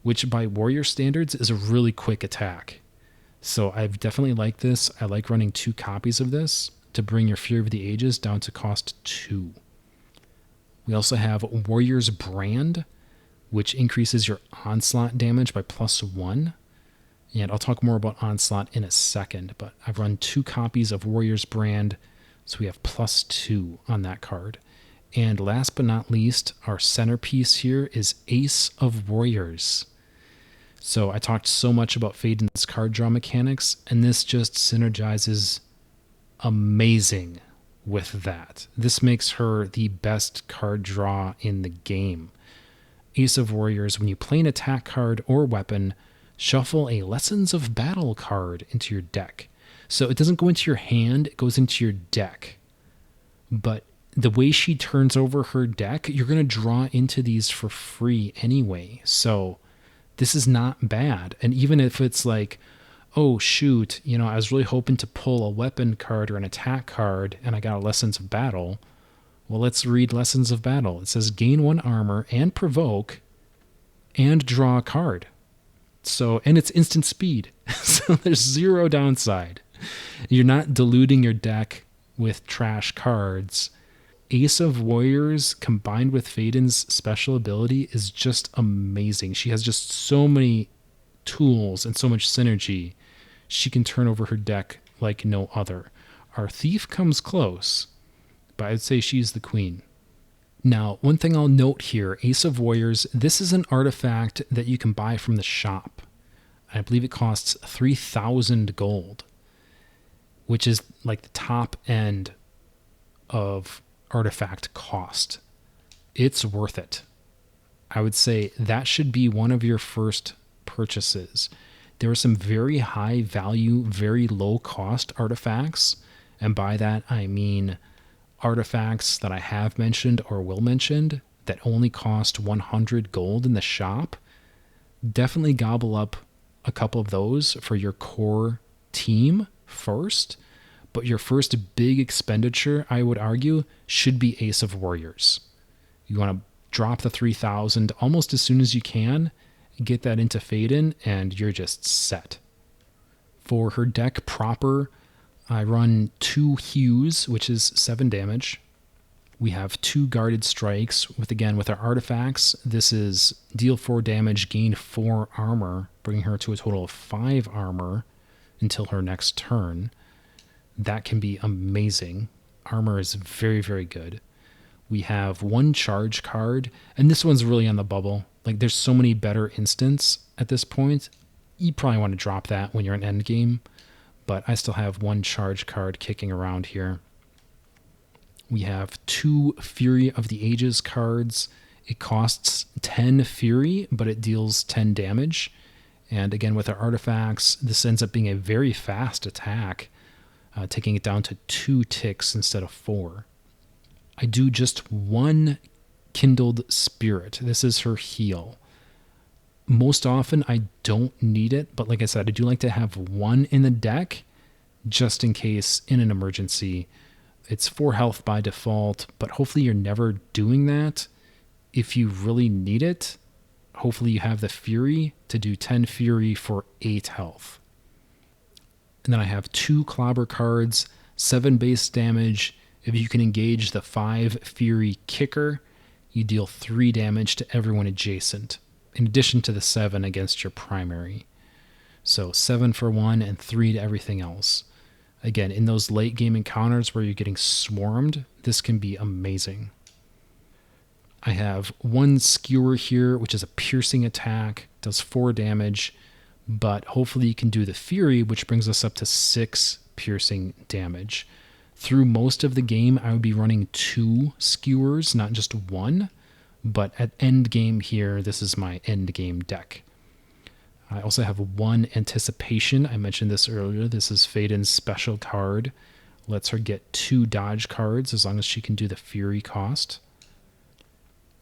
which by warrior standards is a really quick attack. So I've definitely liked this. I like running 2 copies of this to bring your Fury of the Ages down to cost 2. We also have Warrior's Brand, which increases your onslaught damage by plus 1. And I'll talk more about onslaught in a second, but I've run 2 copies of Warrior's Brand, so we have plus 2 on that card. And last but not least, our centerpiece here is Ace of Warriors. So I talked so much about Faden's card draw mechanics, and this just synergizes amazing with that. This makes her the best card draw in the game. Ace of Warriors, when you play an attack card or weapon, shuffle a Lessons of Battle card into your deck. So it doesn't go into your hand, it goes into your deck. But the way she turns over her deck, you're going to draw into these for free anyway. So this is not bad. And even if it's like, oh shoot, I was really hoping to pull a weapon card or an attack card and I got a Lessons of Battle. Well, let's read Lessons of Battle. It says gain 1 armor and provoke and draw a card. So, and it's instant speed. So there's 0 downside. You're not diluting your deck with trash cards. Ace of Warriors combined with Faden's special ability is just amazing. She has just so many tools and so much synergy. She can turn over her deck like no other. Our Thief comes close, but I'd say she's the queen. Now, one thing I'll note here, Ace of Warriors, this is an artifact that you can buy from the shop. I believe it costs 3,000 gold, which is like the top end of artifact cost. It's worth it. I would say that should be one of your first purchases. There are some very high value, very low cost artifacts, and by that I mean artifacts that I have mentioned or will mention that only cost 100 gold in the shop. Definitely gobble up a couple of those for your core team first, But your first big expenditure, I would argue, should be Ace of Warriors. You want to drop the 3,000 almost as soon as you can, get that into Faden, and you're just set. For her deck proper, I run 2 Hues, which is 7 damage. We have 2 Guarded Strikes with our artifacts. This is deal 4 damage, gain 4 armor, bringing her to a total of 5 armor until her next turn. That can be amazing. Armor is very, very good. We have 1 charge card, and this one's really on the bubble. Like, there's so many better instants at this point. You probably want to drop that when you're in endgame, but I still have 1 charge card kicking around here. We have 2 Fury of the Ages cards. It costs 10 Fury, but it deals 10 damage. And again, with our artifacts, this ends up being a very fast attack, taking it down to 2 ticks instead of 4. I do just 1 Kindled Spirit. This is her heal. Most often, I don't need it, but like I said, I do like to have 1 in the deck, just in case in an emergency. It's 4 health by default, but hopefully you're never doing that. If you really need it, hopefully you have the Fury to do 10 Fury for 8 health. And then I have 2 Clobber cards, 7 base damage. If you can engage the 5 Fury Kicker, you deal 3 damage to everyone adjacent, in addition to the 7 against your primary. So 7 for 1 and 3 to everything else. Again, in those late game encounters where you're getting swarmed, this can be amazing. I have 1 Skewer here, which is a piercing attack, does 4 damage, but hopefully you can do the Fury, which brings us up to 6 piercing damage. Through most of the game, I would be running 2 Skewers, not just 1, but at end game here, this is my end game deck. I also have 1 Anticipation. I mentioned this earlier. This is Faden's special card. Lets her get 2 dodge cards as long as she can do the Fury cost.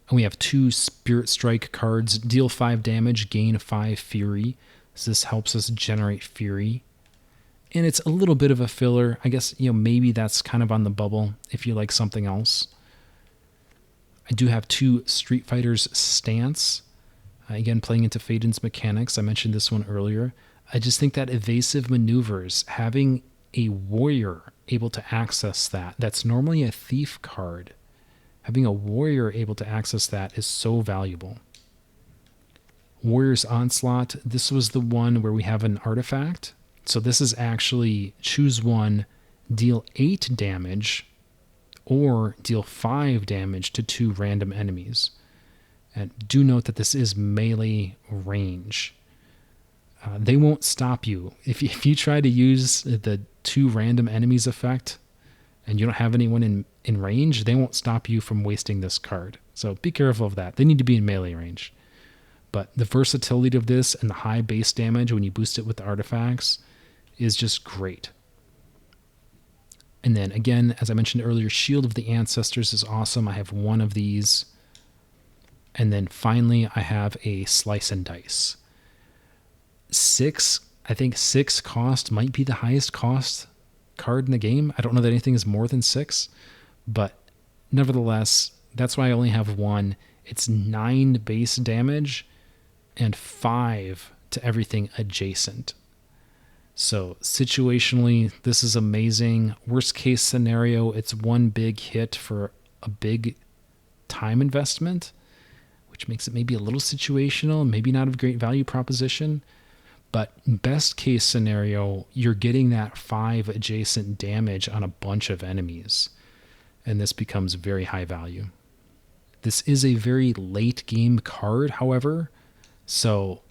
And we have 2 Spirit Strike cards. Deal 5 damage, gain 5 Fury. So this helps us generate Fury. And it's a little bit of a filler. I guess, maybe that's kind of on the bubble if you like something else. I do have 2 Street Fighter's Stance. Again, playing into Faden's mechanics. I mentioned this one earlier. I just think that evasive maneuvers, having a warrior able to access that's normally a thief card. Having a warrior able to access that is so valuable. Warrior's Onslaught. This was the one where we have an artifact. So this is actually choose 1, deal 8 damage, or deal 5 damage to 2 random enemies. And do note that this is melee range. They won't stop you. If you try to use the 2 random enemies effect and you don't have anyone in range, they won't stop you from wasting this card. So be careful of that. They need to be in melee range. But the versatility of this and the high base damage when you boost it with the artifacts is just great. And then again, as I mentioned earlier, Shield of the Ancestors is awesome. I have 1 of these. And then finally, I have a Slice and Dice. 6, I think 6 cost might be the highest cost card in the game. I don't know that anything is more than 6, but nevertheless, that's why I only have 1. It's 9 base damage and 5 to everything adjacent. So situationally, this is amazing. Worst case scenario, it's 1 big hit for a big time investment, which makes it maybe a little situational, maybe not a great value proposition. But best case scenario, you're getting that 5 adjacent damage on a bunch of enemies. And this becomes very high value. This is a very late game card, however, so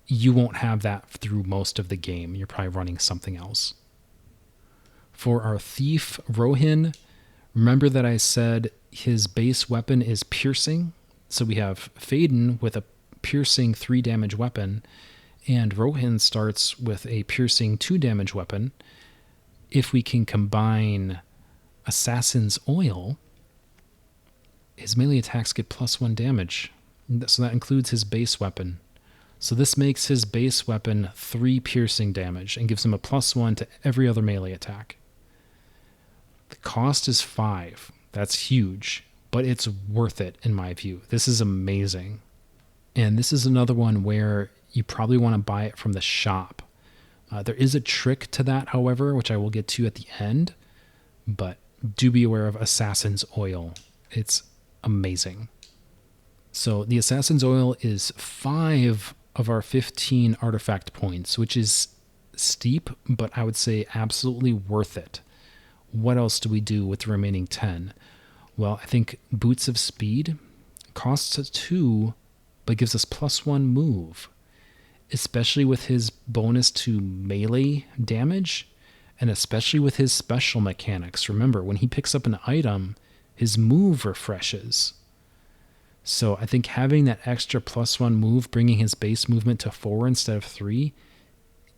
you won't have that through most of the game. You're probably running something else. For our thief, Rohin, remember that I said his base weapon is piercing. So we have Faden with a piercing 3 damage weapon, and Rohin starts with a piercing 2 damage weapon. If we can combine Assassin's Oil, his melee attacks get +1 damage. So that includes his base weapon. So this makes his base weapon 3 piercing damage and gives him a +1 to every other melee attack. The cost is 5. That's huge, but it's worth it in my view. This is amazing. And this is another one where you probably want to buy it from the shop. There is a trick to that, however, which I will get to at the end, but do be aware of Assassin's Oil. It's amazing. So the Assassin's Oil is 5 of our 15 artifact points, which is steep, but I would say absolutely worth it. What else do we do with the remaining 10? Well, I think Boots of Speed costs us 2, but gives us +1 move, especially with his bonus to melee damage, and especially with his special mechanics. Remember, when he picks up an item, his move refreshes. So I think having that extra +1 move, bringing his base movement to 4 instead of 3,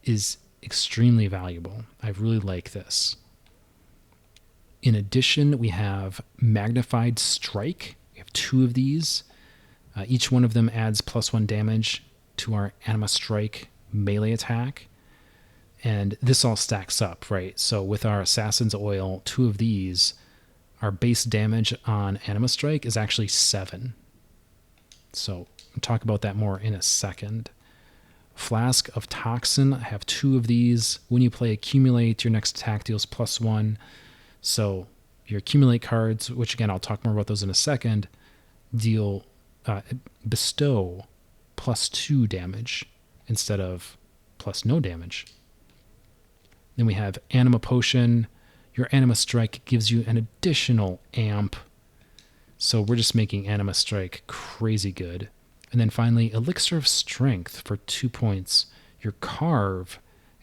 is extremely valuable. I really like this. In addition, we have Magnified Strike. We have 2 of these. Each one of them adds +1 damage to our Anima Strike melee attack. And this all stacks up, right? So with our Assassin's Oil, 2 of these, our base damage on Anima Strike is actually 7. So I'll talk about that more in a second. Flask of Toxin, I have 2 of these. When you play Accumulate, your next attack deals +1. So your Accumulate cards, which again, I'll talk more about those in a second, bestow +2 damage instead of +no damage. Then we have Anima Potion. Your Anima Strike gives you an additional amp. So we're just making Anima Strike crazy good. And then finally, Elixir of Strength for 2 points. Your Carve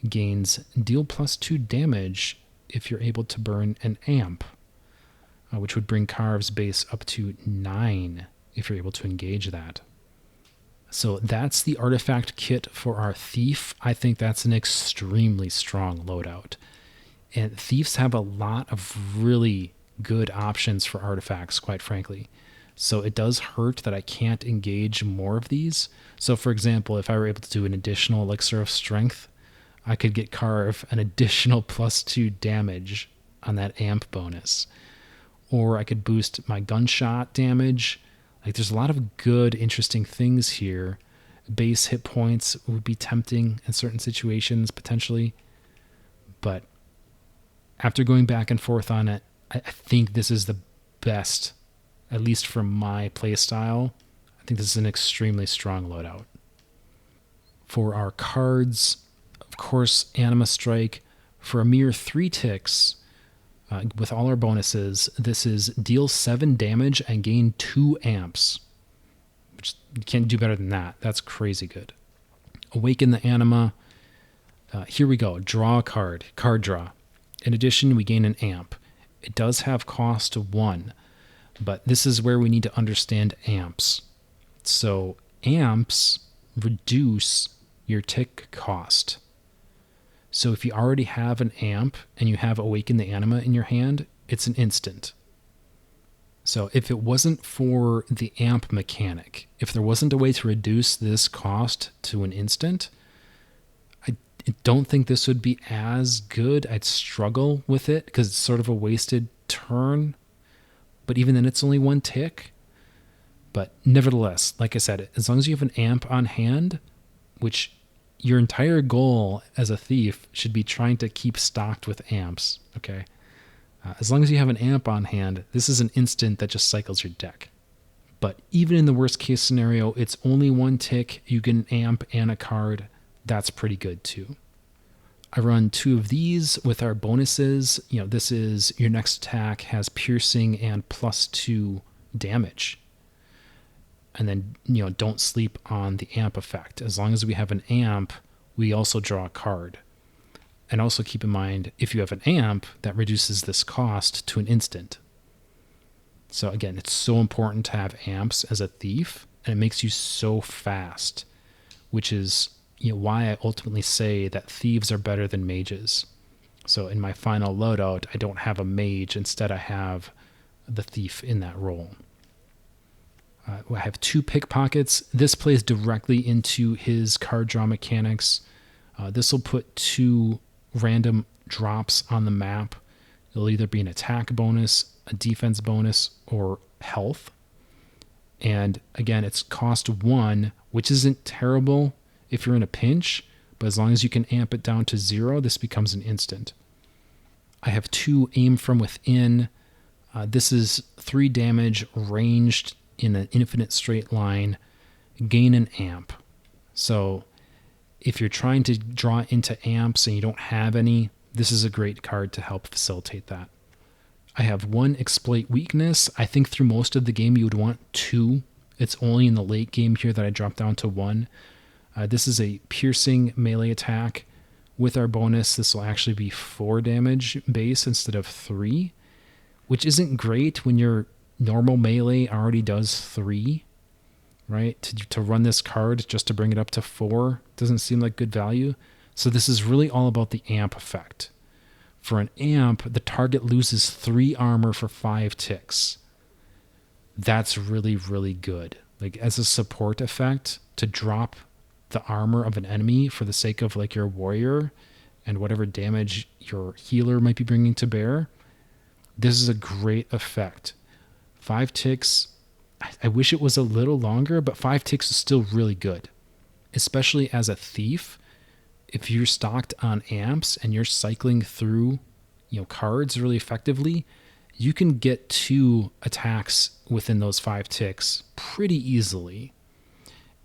gains deal +2 damage if you're able to burn an amp, which would bring Carve's base up to 9 if you're able to engage that. So that's the artifact kit for our Thief. I think that's an extremely strong loadout. And Thieves have a lot of really good options for artifacts, quite frankly. So it does hurt that I can't engage more of these. So for example, if I were able to do an additional Elixir of Strength, I could get Carve an additional +2 damage on that amp bonus. Or I could boost my gunshot damage. Like, there's a lot of good, interesting things here. Base hit points would be tempting in certain situations, potentially. But after going back and forth on it, I think this is the best, at least for my playstyle. I think this is an extremely strong loadout. For our cards, of course, Anima Strike. For a mere 3 ticks, with all our bonuses, this is deal 7 damage and gain 2 amps. Which you can't do better than that. That's crazy good. Awaken the Anima. Here we go. Draw a card. Card draw. In addition, we gain an amp. It does have cost 1, but this is where we need to understand amps. So amps reduce your tick cost. So if you already have an amp and you have Awaken the Anima in your hand, it's an instant. So if it wasn't for the amp mechanic, if there wasn't a way to reduce this cost to an instant, I don't think this would be as good. I'd struggle with it because it's sort of a wasted turn. But even then, it's only 1 tick. But nevertheless, like I said, as long as you have an amp on hand, which your entire goal as a thief should be trying to keep stocked with amps, okay? As long as you have an amp on hand, this is an instant that just cycles your deck. But even in the worst case scenario, it's only 1 tick, you get an amp and a card. That's pretty good too. I run 2 of these with our bonuses. This is your next attack has piercing and +2 damage. And then, don't sleep on the amp effect. As long as we have an amp, we also draw a card. And also keep in mind, if you have an amp, that reduces this cost to an instant. So again, it's so important to have amps as a thief, and it makes you so fast, which is why I ultimately say that thieves are better than mages. So in my final loadout, I don't have a mage. Instead, I have the thief in that role. I have 2 pickpockets. This plays directly into his card draw mechanics. This will put 2 random drops on the map. It'll either be an attack bonus, a defense bonus, or health. And again, it's cost 1, which isn't terrible if you're in a pinch, but as long as you can amp it down to 0, this becomes an instant. I have 2 aim from within. This is 3 damage ranged in an infinite straight line, gain an amp. So if you're trying to draw into amps and you don't have any, this is a great card to help facilitate that. I have 1 exploit weakness. I think through most of the game you would want 2. It's only in the late game here that I dropped down to 1. This is a piercing melee attack. With our bonus, this will actually be 4 damage base instead of 3, which isn't great when your normal melee already does 3, right? To run this card just to bring it up to 4 doesn't seem like good value. So this is really all about the amp effect. For an amp, the target loses 3 armor for 5 ticks. That's really, really good. Like as a support effect, to drop the armor of an enemy for the sake of like your warrior and whatever damage your healer might be bringing to bear, this is a great effect. 5 ticks, I wish it was a little longer, but 5 ticks is still really good. Especially as a thief, if you're stocked on amps and you're cycling through, cards really effectively, you can get 2 attacks within those 5 ticks pretty easily.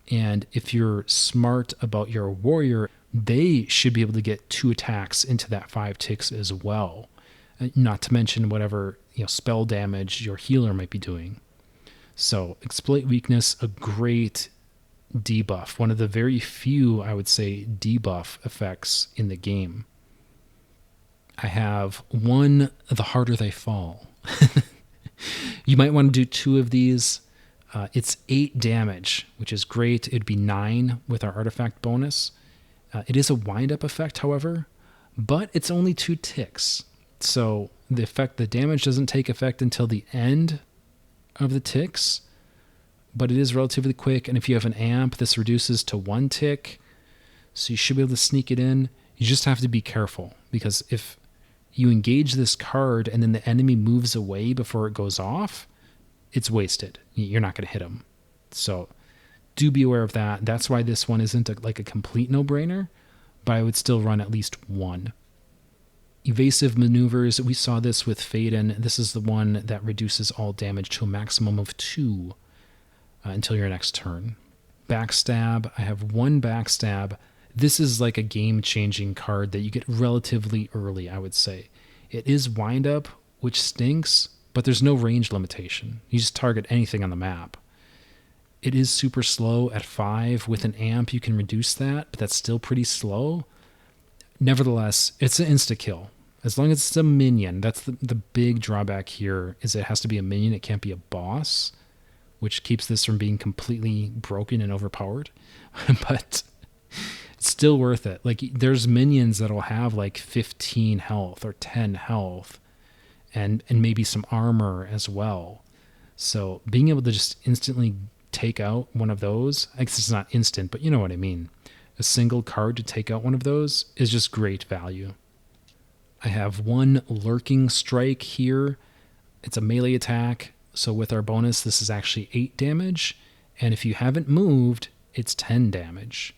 And if you're smart about your warrior, they should be able to get 2 attacks into that 5 ticks as well. Not to mention whatever spell damage your healer might be doing. So exploit weakness, a great debuff. One of the very few, I would say, debuff effects in the game. I have 1, the harder they fall. You might want to do 2 of these. It's 8 damage, which is great. It'd be 9 with our artifact bonus. It is a wind-up effect, however, but it's only 2 ticks. So the damage doesn't take effect until the end of the ticks, but it is relatively quick. And if you have an amp, this reduces to 1 tick, so you should be able to sneak it in. You just have to be careful, because if you engage this card and then the enemy moves away before it goes off, it's wasted. You're not going to hit them. So do be aware of that. That's why this one isn't a complete no-brainer, but I would still run at least 1. Evasive maneuvers, we saw this with Faden. This is the one that reduces all damage to a maximum of 2 until your next turn. Backstab, I have 1 backstab. This is like a game-changing card that you get relatively early, I would say. It is wind-up, which stinks, but there's no range limitation. You just target anything on the map. It is super slow at 5. With an amp, you can reduce that, but that's still pretty slow. Nevertheless, it's an insta-kill. As long as it's a minion, that's the big drawback here, is it has to be a minion, it can't be a boss, which keeps this from being completely broken and overpowered. But it's still worth it. Like, there's minions that'll have like 15 health or 10 health and maybe some armor as well. So being able to just instantly take out one of those, I guess it's not instant, but you know what I mean. A single card to take out one of those is just great value. I have 1 Lurking Strike here. It's a melee attack, so with our bonus, this is actually 8 damage, and if you haven't moved, it's 10 damage.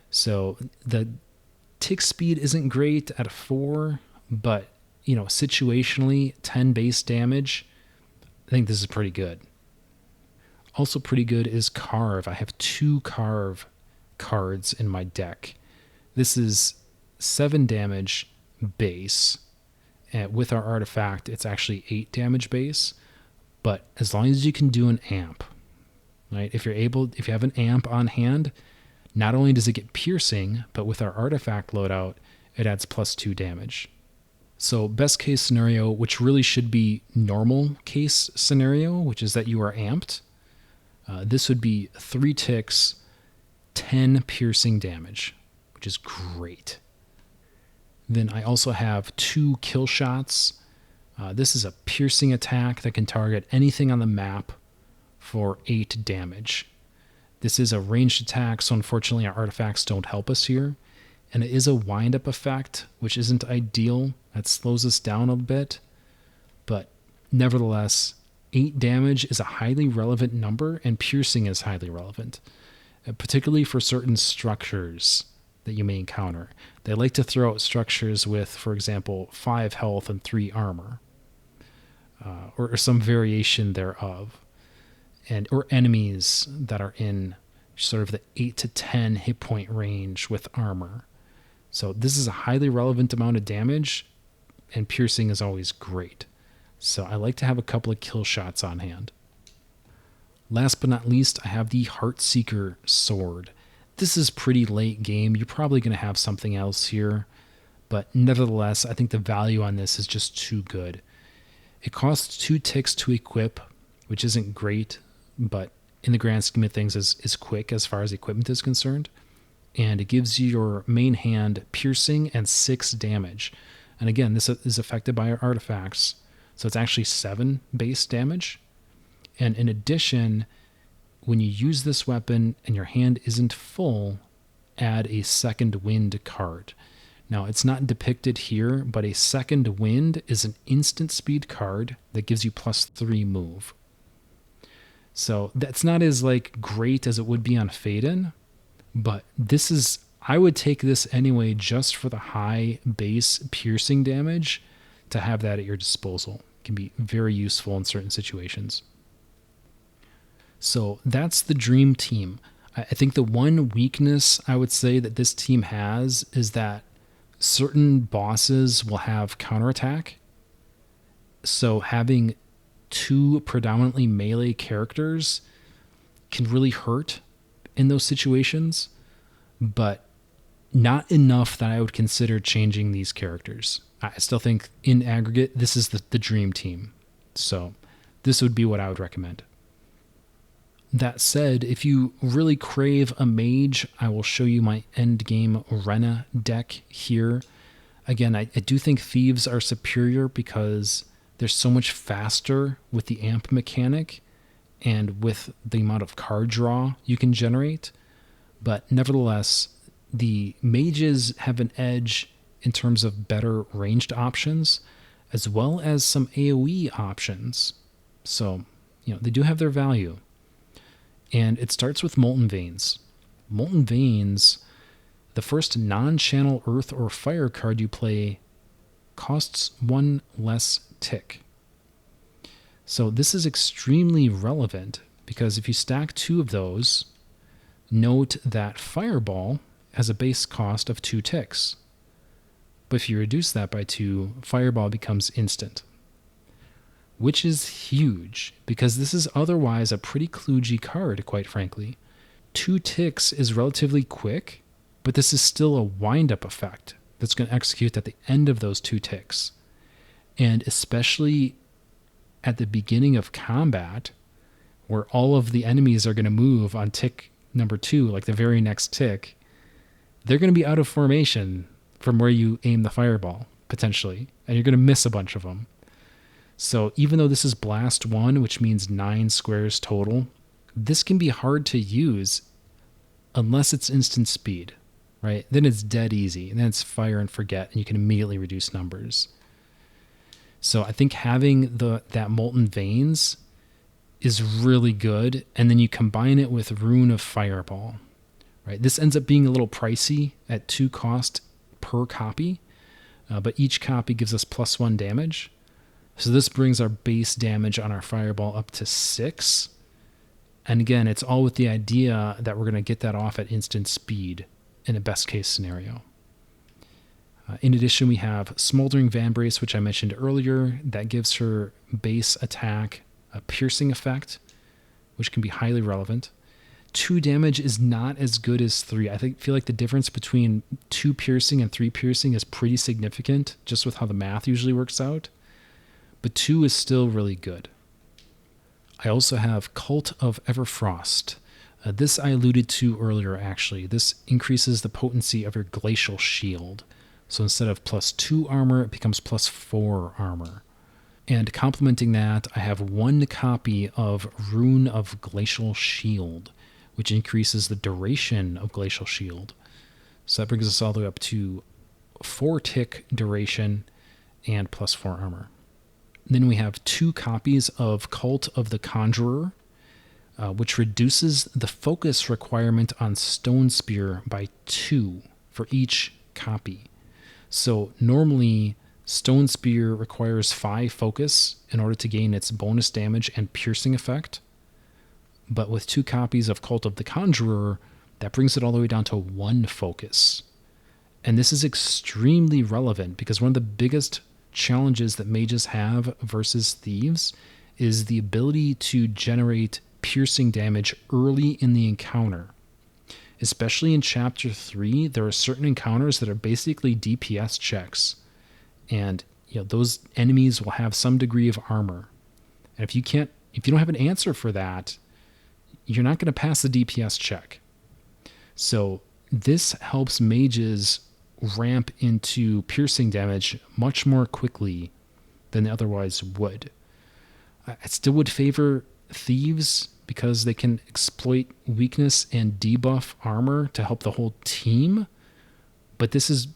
So the tick speed isn't great at a 4, but situationally, 10 base damage, I think this is pretty good. Also pretty good is Carve. I have 2 Carve cards in my deck. This is 7 damage base, and with our artifact, it's actually 8 damage base. But as long as you can do an amp, right? If you have an amp on hand, not only does it get piercing, but with our artifact loadout, it adds +2 damage. So best case scenario, which really should be normal case scenario, which is that you are amped, this would be 3 ticks, 10 piercing damage, which is great. Then I also have 2 kill shots. This is a piercing attack that can target anything on the map for 8 damage. This is a ranged attack, so unfortunately our artifacts don't help us here. And it is a wind-up effect, which isn't ideal. That slows us down a bit. But nevertheless, 8 damage is a highly relevant number, and piercing is highly relevant, particularly for certain structures that you may encounter. They like to throw out structures with, for example, 5 health and 3 armor, or some variation thereof, or enemies that are in sort of the 8 to 10 hit point range with armor. So this is a highly relevant amount of damage, and piercing is always great. So I like to have a couple of kill shots on hand. Last but not least, I have the Heartseeker Sword. This is pretty late game. You're probably going to have something else here, but nevertheless, I think the value on this is just too good. It costs 2 ticks to equip, which isn't great, but in the grand scheme of things is quick as far as equipment is concerned. And it gives you your main hand piercing and 6 damage. And again, this is affected by our artifacts, so it's actually 7 base damage. And in addition, when you use this weapon and your hand isn't full, add a second wind card. Now, it's not depicted here, but a second wind is an instant speed card that gives you +3 move. So that's not as great as it would be on Fade-In, but this is, I would take this anyway just for the high base piercing damage. To have that at your disposal can be very useful in certain situations. So that's the Dream Team. I think the one weakness I would say that this team has is that certain bosses will have counterattack. So having 2 predominantly melee characters can really hurt in those situations, but not enough that I would consider changing these characters. I still think in aggregate, this is the Dream Team. So this would be what I would recommend. That said, if you really crave a mage, I will show you my endgame Rena deck here. Again, I do think Thieves are superior because they're so much faster with the amp mechanic and with the amount of card draw you can generate. But nevertheless, the mages have an edge in terms of better ranged options, as well as some AoE options. So, they do have their value. And it starts with Molten Veins. Molten Veins, the first non-channel earth or fire card you play, costs 1 less tick. So this is extremely relevant because if you stack 2 of those, note that Fireball has a base cost of 2 ticks. But if you reduce that by 2, Fireball becomes instant. Which is huge, because this is otherwise a pretty kludgy card, quite frankly. 2 ticks is relatively quick, but this is still a wind-up effect that's going to execute at the end of those 2 ticks. And especially at the beginning of combat, where all of the enemies are going to move on tick number 2, like the very next tick, they're going to be out of formation from where you aim the fireball, potentially, and you're going to miss a bunch of them. So even though this is Blast 1, which means 9 squares total, this can be hard to use unless it's instant speed, right? Then it's dead easy, and then it's fire and forget, and you can immediately reduce numbers. So I think having that Molten Veins is really good, and then you combine it with Rune of Fireball, right? This ends up being a little pricey at 2 cost per copy, but each copy gives us +1 damage. So this brings our base damage on our Fireball up to 6. And again, it's all with the idea that we're going to get that off at instant speed in a best case scenario. In addition, we have Smoldering Vambrace, which I mentioned earlier. That gives her base attack a piercing effect, which can be highly relevant. 2 damage is not as good as 3. I feel like the difference between 2 piercing and 3 piercing is pretty significant, just with how the math usually works out. But 2 is still really good. I also have Cult of Everfrost. This I alluded to earlier, actually. This increases the potency of your Glacial Shield. So instead of +2 armor, it becomes +4 armor. And complementing that, I have 1 copy of Rune of Glacial Shield, which increases the duration of Glacial Shield. So that brings us all the way up to 4 tick duration and plus 4 armor. Then we have 2 copies of Cult of the Conjurer, which reduces the focus requirement on Stone Spear by 2 for each copy. So normally, Stone Spear requires 5 focus in order to gain its bonus damage and piercing effect. But with 2 copies of Cult of the Conjurer, that brings it all the way down to 1 focus. And this is extremely relevant because one of the biggest challenges that mages have versus thieves is the ability to generate piercing damage early in the encounter. Especially in Chapter 3, there are certain encounters that are basically DPS checks. And those enemies will have some degree of armor. And if you don't have an answer for that, you're not going to pass the DPS check. So this helps mages ramp into piercing damage much more quickly than they otherwise would. I still would favor thieves because they can exploit weakness and debuff armor to help the whole team. But this is,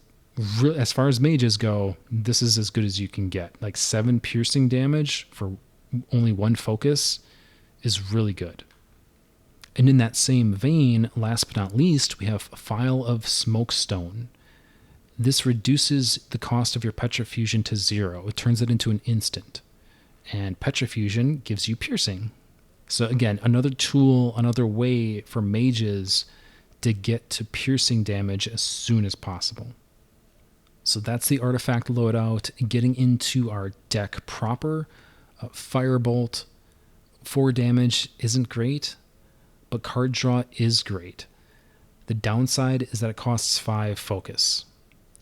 as far as mages go, this is as good as you can get. Like 7 piercing damage for only 1 focus is really good. And in that same vein, last but not least, we have Phial of Smokestone. This reduces the cost of your Petrifusion to 0. It turns it into an instant. And Petrifusion gives you piercing. So again, another tool, another way for mages to get to piercing damage as soon as possible. So that's the artifact loadout. Getting into our deck proper, Firebolt, 4 damage isn't great, but card draw is great. The downside is that it costs 5 focus,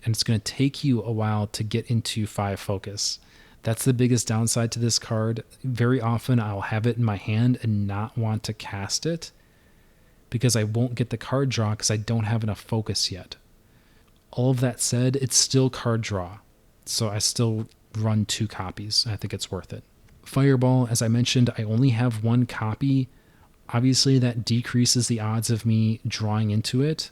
and it's going to take you a while to get into 5 focus. That's the biggest downside to this card. Very often I'll have it in my hand and not want to cast it because I won't get the card draw because I don't have enough focus yet. All of that said, it's still card draw, so I still run 2 copies. I think it's worth it. Fireball, as I mentioned, I only have 1 copy. Obviously, that decreases the odds of me drawing into it,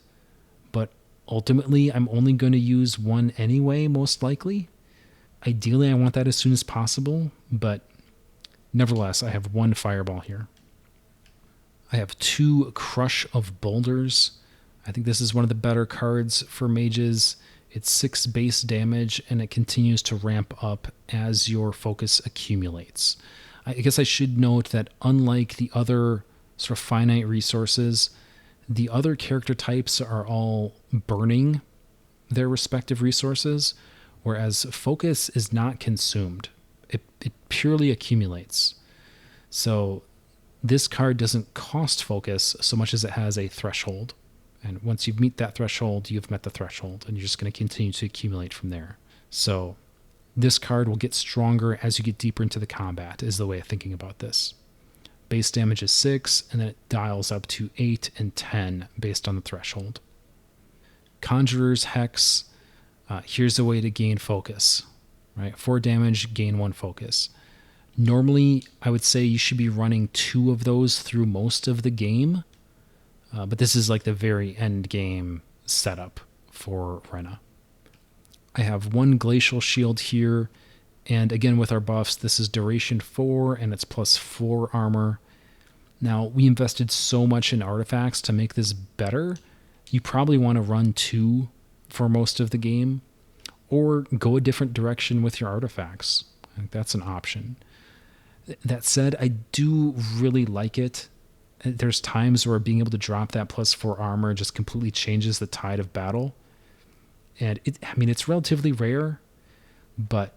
but ultimately, I'm only going to use 1 anyway, most likely. Ideally, I want that as soon as possible, but nevertheless, I have 1 Fireball here. I have 2 Crush of Boulders. I think this is one of the better cards for mages. It's 6 base damage, and it continues to ramp up as your focus accumulates. I guess I should note that unlike the other sort of finite resources, the other character types are all burning their respective resources, whereas focus is not consumed. It purely accumulates. So this card doesn't cost focus so much as it has a threshold. And once you meet that threshold, you've met the threshold, and you're just going to continue to accumulate from there. So this card will get stronger as you get deeper into the combat, is the way of thinking about this. Base damage is 6, and then it dials up to 8 and 10 based on the threshold. Conjurer's Hex, here's a way to gain focus. Right? 4 damage, gain 1 focus. Normally, I would say you should be running 2 of those through most of the game, but this is like the very end game setup for Rena. I have 1 Glacial Shield here, and again with our buffs, this is duration 4 and it's plus 4 armor. Now, we invested so much in artifacts to make this better. You probably want to run 2 for most of the game, or go a different direction with your artifacts. I think that's an option. That said, I do really like it. There's times where being able to drop that plus 4 armor just completely changes the tide of battle. And it's relatively rare, but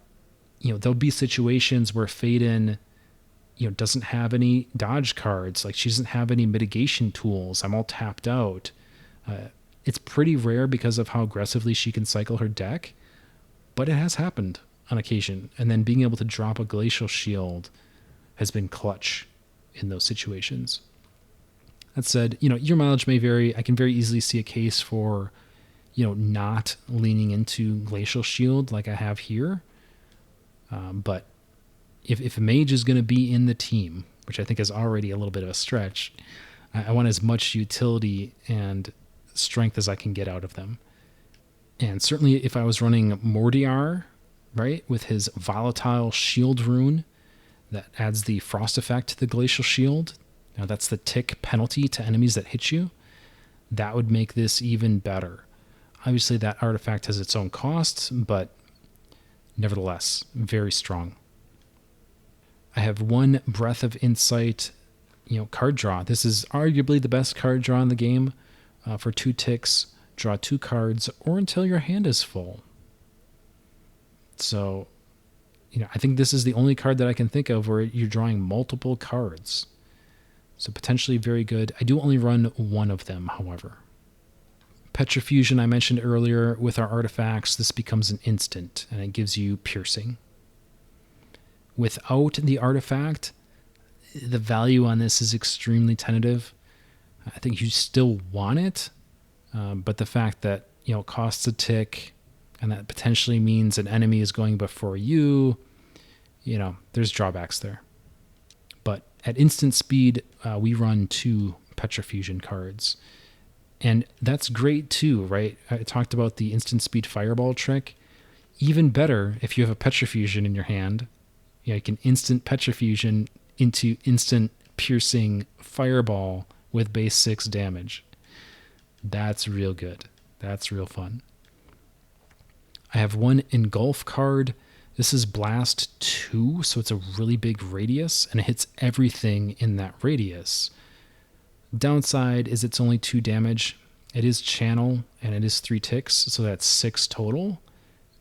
there'll be situations where Faden, doesn't have any dodge cards. Like, she doesn't have any mitigation tools. I'm all tapped out. It's pretty rare because of how aggressively she can cycle her deck, but it has happened on occasion. And then being able to drop a Glacial Shield has been clutch in those situations. That said, your mileage may vary. I can very easily see a case for, not leaning into Glacial Shield like I have here. But if a mage is going to be in the team, which I think is already a little bit of a stretch, I want as much utility and strength as I can get out of them. And certainly if I was running Mordiar, right, with his volatile shield rune that adds the frost effect to the glacial shield, now that's the tick penalty to enemies that hit you, that would make this even better. Obviously that artifact has its own costs, but nevertheless, very strong. I have one Breath of Insight, card draw. This is arguably the best card draw in the game. For 2 ticks, draw 2 cards or until your hand is full. So, I think this is the only card that I can think of where you're drawing multiple cards. So potentially very good. I do only run one of them, however. Petrifusion I mentioned earlier. With our artifacts, this becomes an instant, and it gives you piercing. Without the artifact, the value on this is extremely tentative. I think you still want it, but the fact that it costs a tick, and that potentially means an enemy is going before you, there's drawbacks there. But at instant speed, we run 2 Petrifusion cards. And that's great too, right? I talked about the instant speed fireball trick. Even better if you have a Petrifusion in your hand. You can instant Petrifusion into instant piercing fireball with base 6 damage. That's real good. That's real fun. I have one Engulf card. This is Blast 2, so it's a really big radius, and it hits everything in that radius. Downside is it's only 2 damage. It is channel, and it is 3 ticks, so that's 6 total.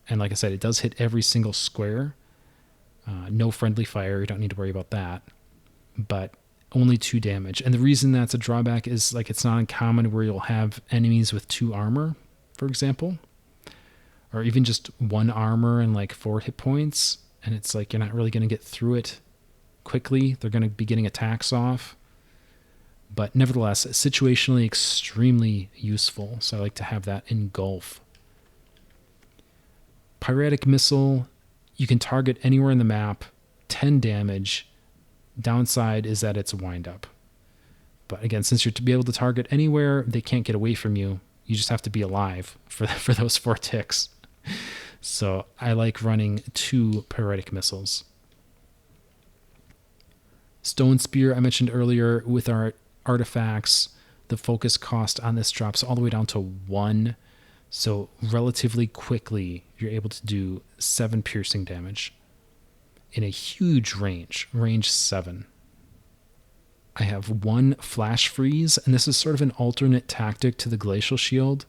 And like I said, it does hit every single square. No friendly fire, you don't need to worry about that. But only 2 damage. And the reason that's a drawback is it's not uncommon where you'll have enemies with 2 armor, for example. Or even just 1 armor and 4 hit points. And it's you're not really going to get through it quickly. They're going to be getting attacks off. But nevertheless, situationally extremely useful. So I like to have that Engulf. Pyretic Missile, you can target anywhere in the map, 10 damage. Downside is that it's a wind-up. But again, since you're to be able to target anywhere, they can't get away from you. You just have to be alive for those 4 ticks. So I like running 2 Pyretic Missiles. Stone Spear, I mentioned earlier, with our artifacts, the focus cost on this drops all the way down to 1. So relatively quickly, you're able to do 7 piercing damage in a huge range 7. I have 1 Flash Freeze, and this is sort of an alternate tactic to the Glacial Shield.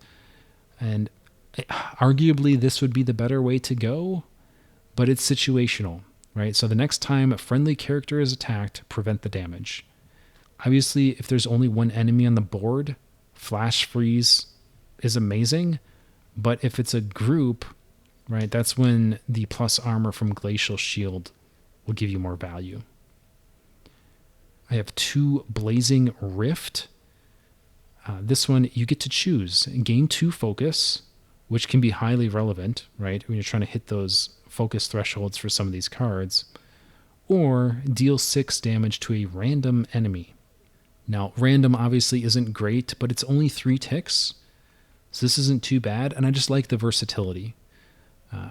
And arguably, this would be the better way to go, but it's situational, right? So the next time a friendly character is attacked, prevent the damage. Obviously, if there's only 1 enemy on the board, Flash Freeze is amazing, but if it's a group, right, that's when the plus armor from Glacial Shield will give you more value. I have 2 Blazing Rift. This one, you get to choose. Gain 2 focus, which can be highly relevant, right, when you're trying to hit those focus thresholds for some of these cards, or deal 6 damage to a random enemy. Now, random obviously isn't great, but it's only 3 ticks, so this isn't too bad, and I just like the versatility.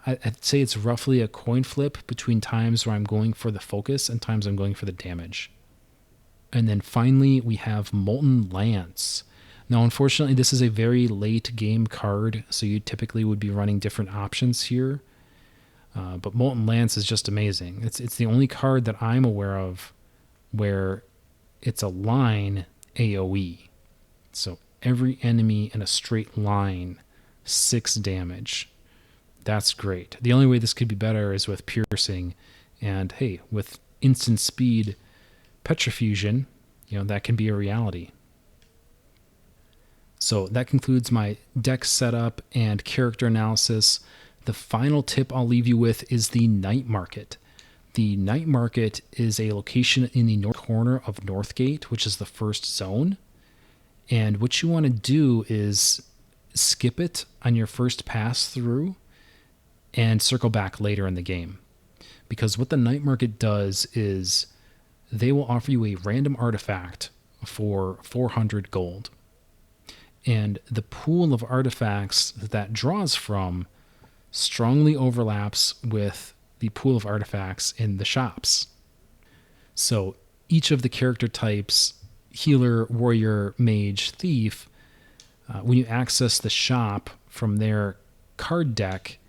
I'd say it's roughly a coin flip between times where I'm going for the focus and times I'm going for the damage. And then finally, we have Molten Lance. Now, unfortunately, this is a very late game card, so you typically would be running different options here. But Molten Lance is just amazing. It's the only card that I'm aware of where it's a line AoE. So every enemy in a straight line, 6 damage. That's great. The only way this could be better is with piercing. And hey, with instant speed Petrifusion, that can be a reality. So that concludes my deck setup and character analysis. The final tip I'll leave you with is the Night Market. The Night Market is a location in the north corner of Northgate, which is the first zone. And what you want to do is skip it on your first pass through and circle back later in the game. Because what the Night Market does is they will offer you a random artifact for 400 gold. And the pool of artifacts that draws from strongly overlaps with the pool of artifacts in the shops. So each of the character types, healer, warrior, mage, thief, when you access the shop from their card deck,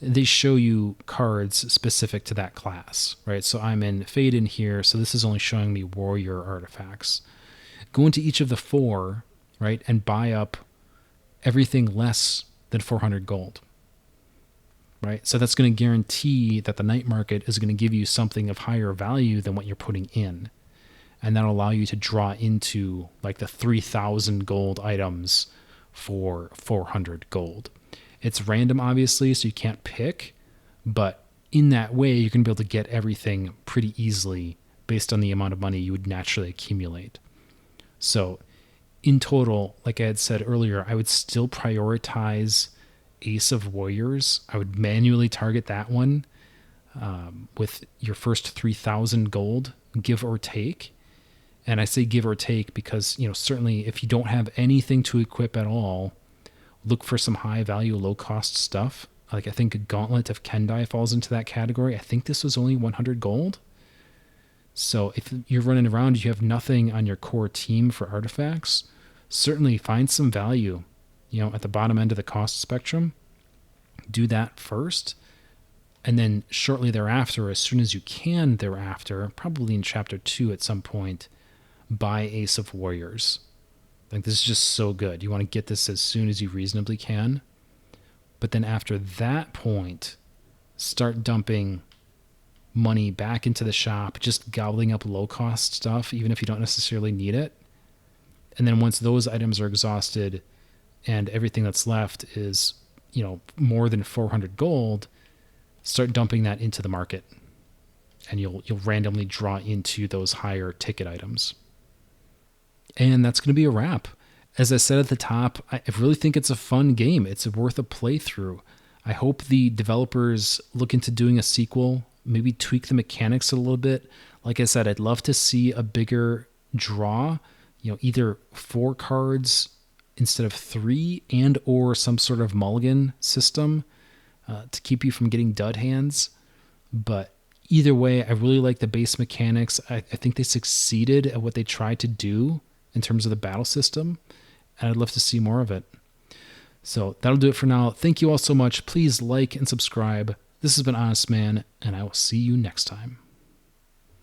they show you cards specific to that class, right? So I'm in Fade in here, so this is only showing me warrior artifacts. Go into each of the 4, right, and buy up everything less than 400 gold, right? So that's going to guarantee that the night market is going to give you something of higher value than what you're putting in. And that'll allow you to draw into like the 3,000 gold items for 400 gold. It's random, obviously, so you can't pick, but in that way, you're going to be able to get everything pretty easily based on the amount of money you would naturally accumulate. So in total, like I had said earlier, I would still prioritize Ace of Warriors. I would manually target that one with your first 3,000 gold, give or take. And I say give or take because, certainly if you don't have anything to equip at all, look for some high value, low cost stuff. Like I think Gauntlet of Kendai falls into that category. I think this was only 100 gold. So if you're running around, you have nothing on your core team for artifacts, certainly find some value, at the bottom end of the cost spectrum. Do that first. And then shortly thereafter, as soon as you can thereafter, probably in chapter 2 at some point, buy Ace of Warriors. Like this is just so good. You want to get this as soon as you reasonably can. But then after that point, start dumping money back into the shop, just gobbling up low cost stuff, even if you don't necessarily need it. And then once those items are exhausted and everything that's left is, more than 400 gold, start dumping that into the market. And you'll randomly draw into those higher ticket items. And that's going to be a wrap. As I said at the top, I really think it's a fun game. It's worth a playthrough. I hope the developers look into doing a sequel, maybe tweak the mechanics a little bit. Like I said, I'd love to see a bigger draw, either 4 cards instead of 3 and or some sort of mulligan system to keep you from getting dud hands. But either way, I really like the base mechanics. I think they succeeded at what they tried to do in terms of the battle system, and I'd love to see more of it. So that'll do it for now. Thank you all so much. Please like and subscribe. This has been Honestman, and I will see you next time.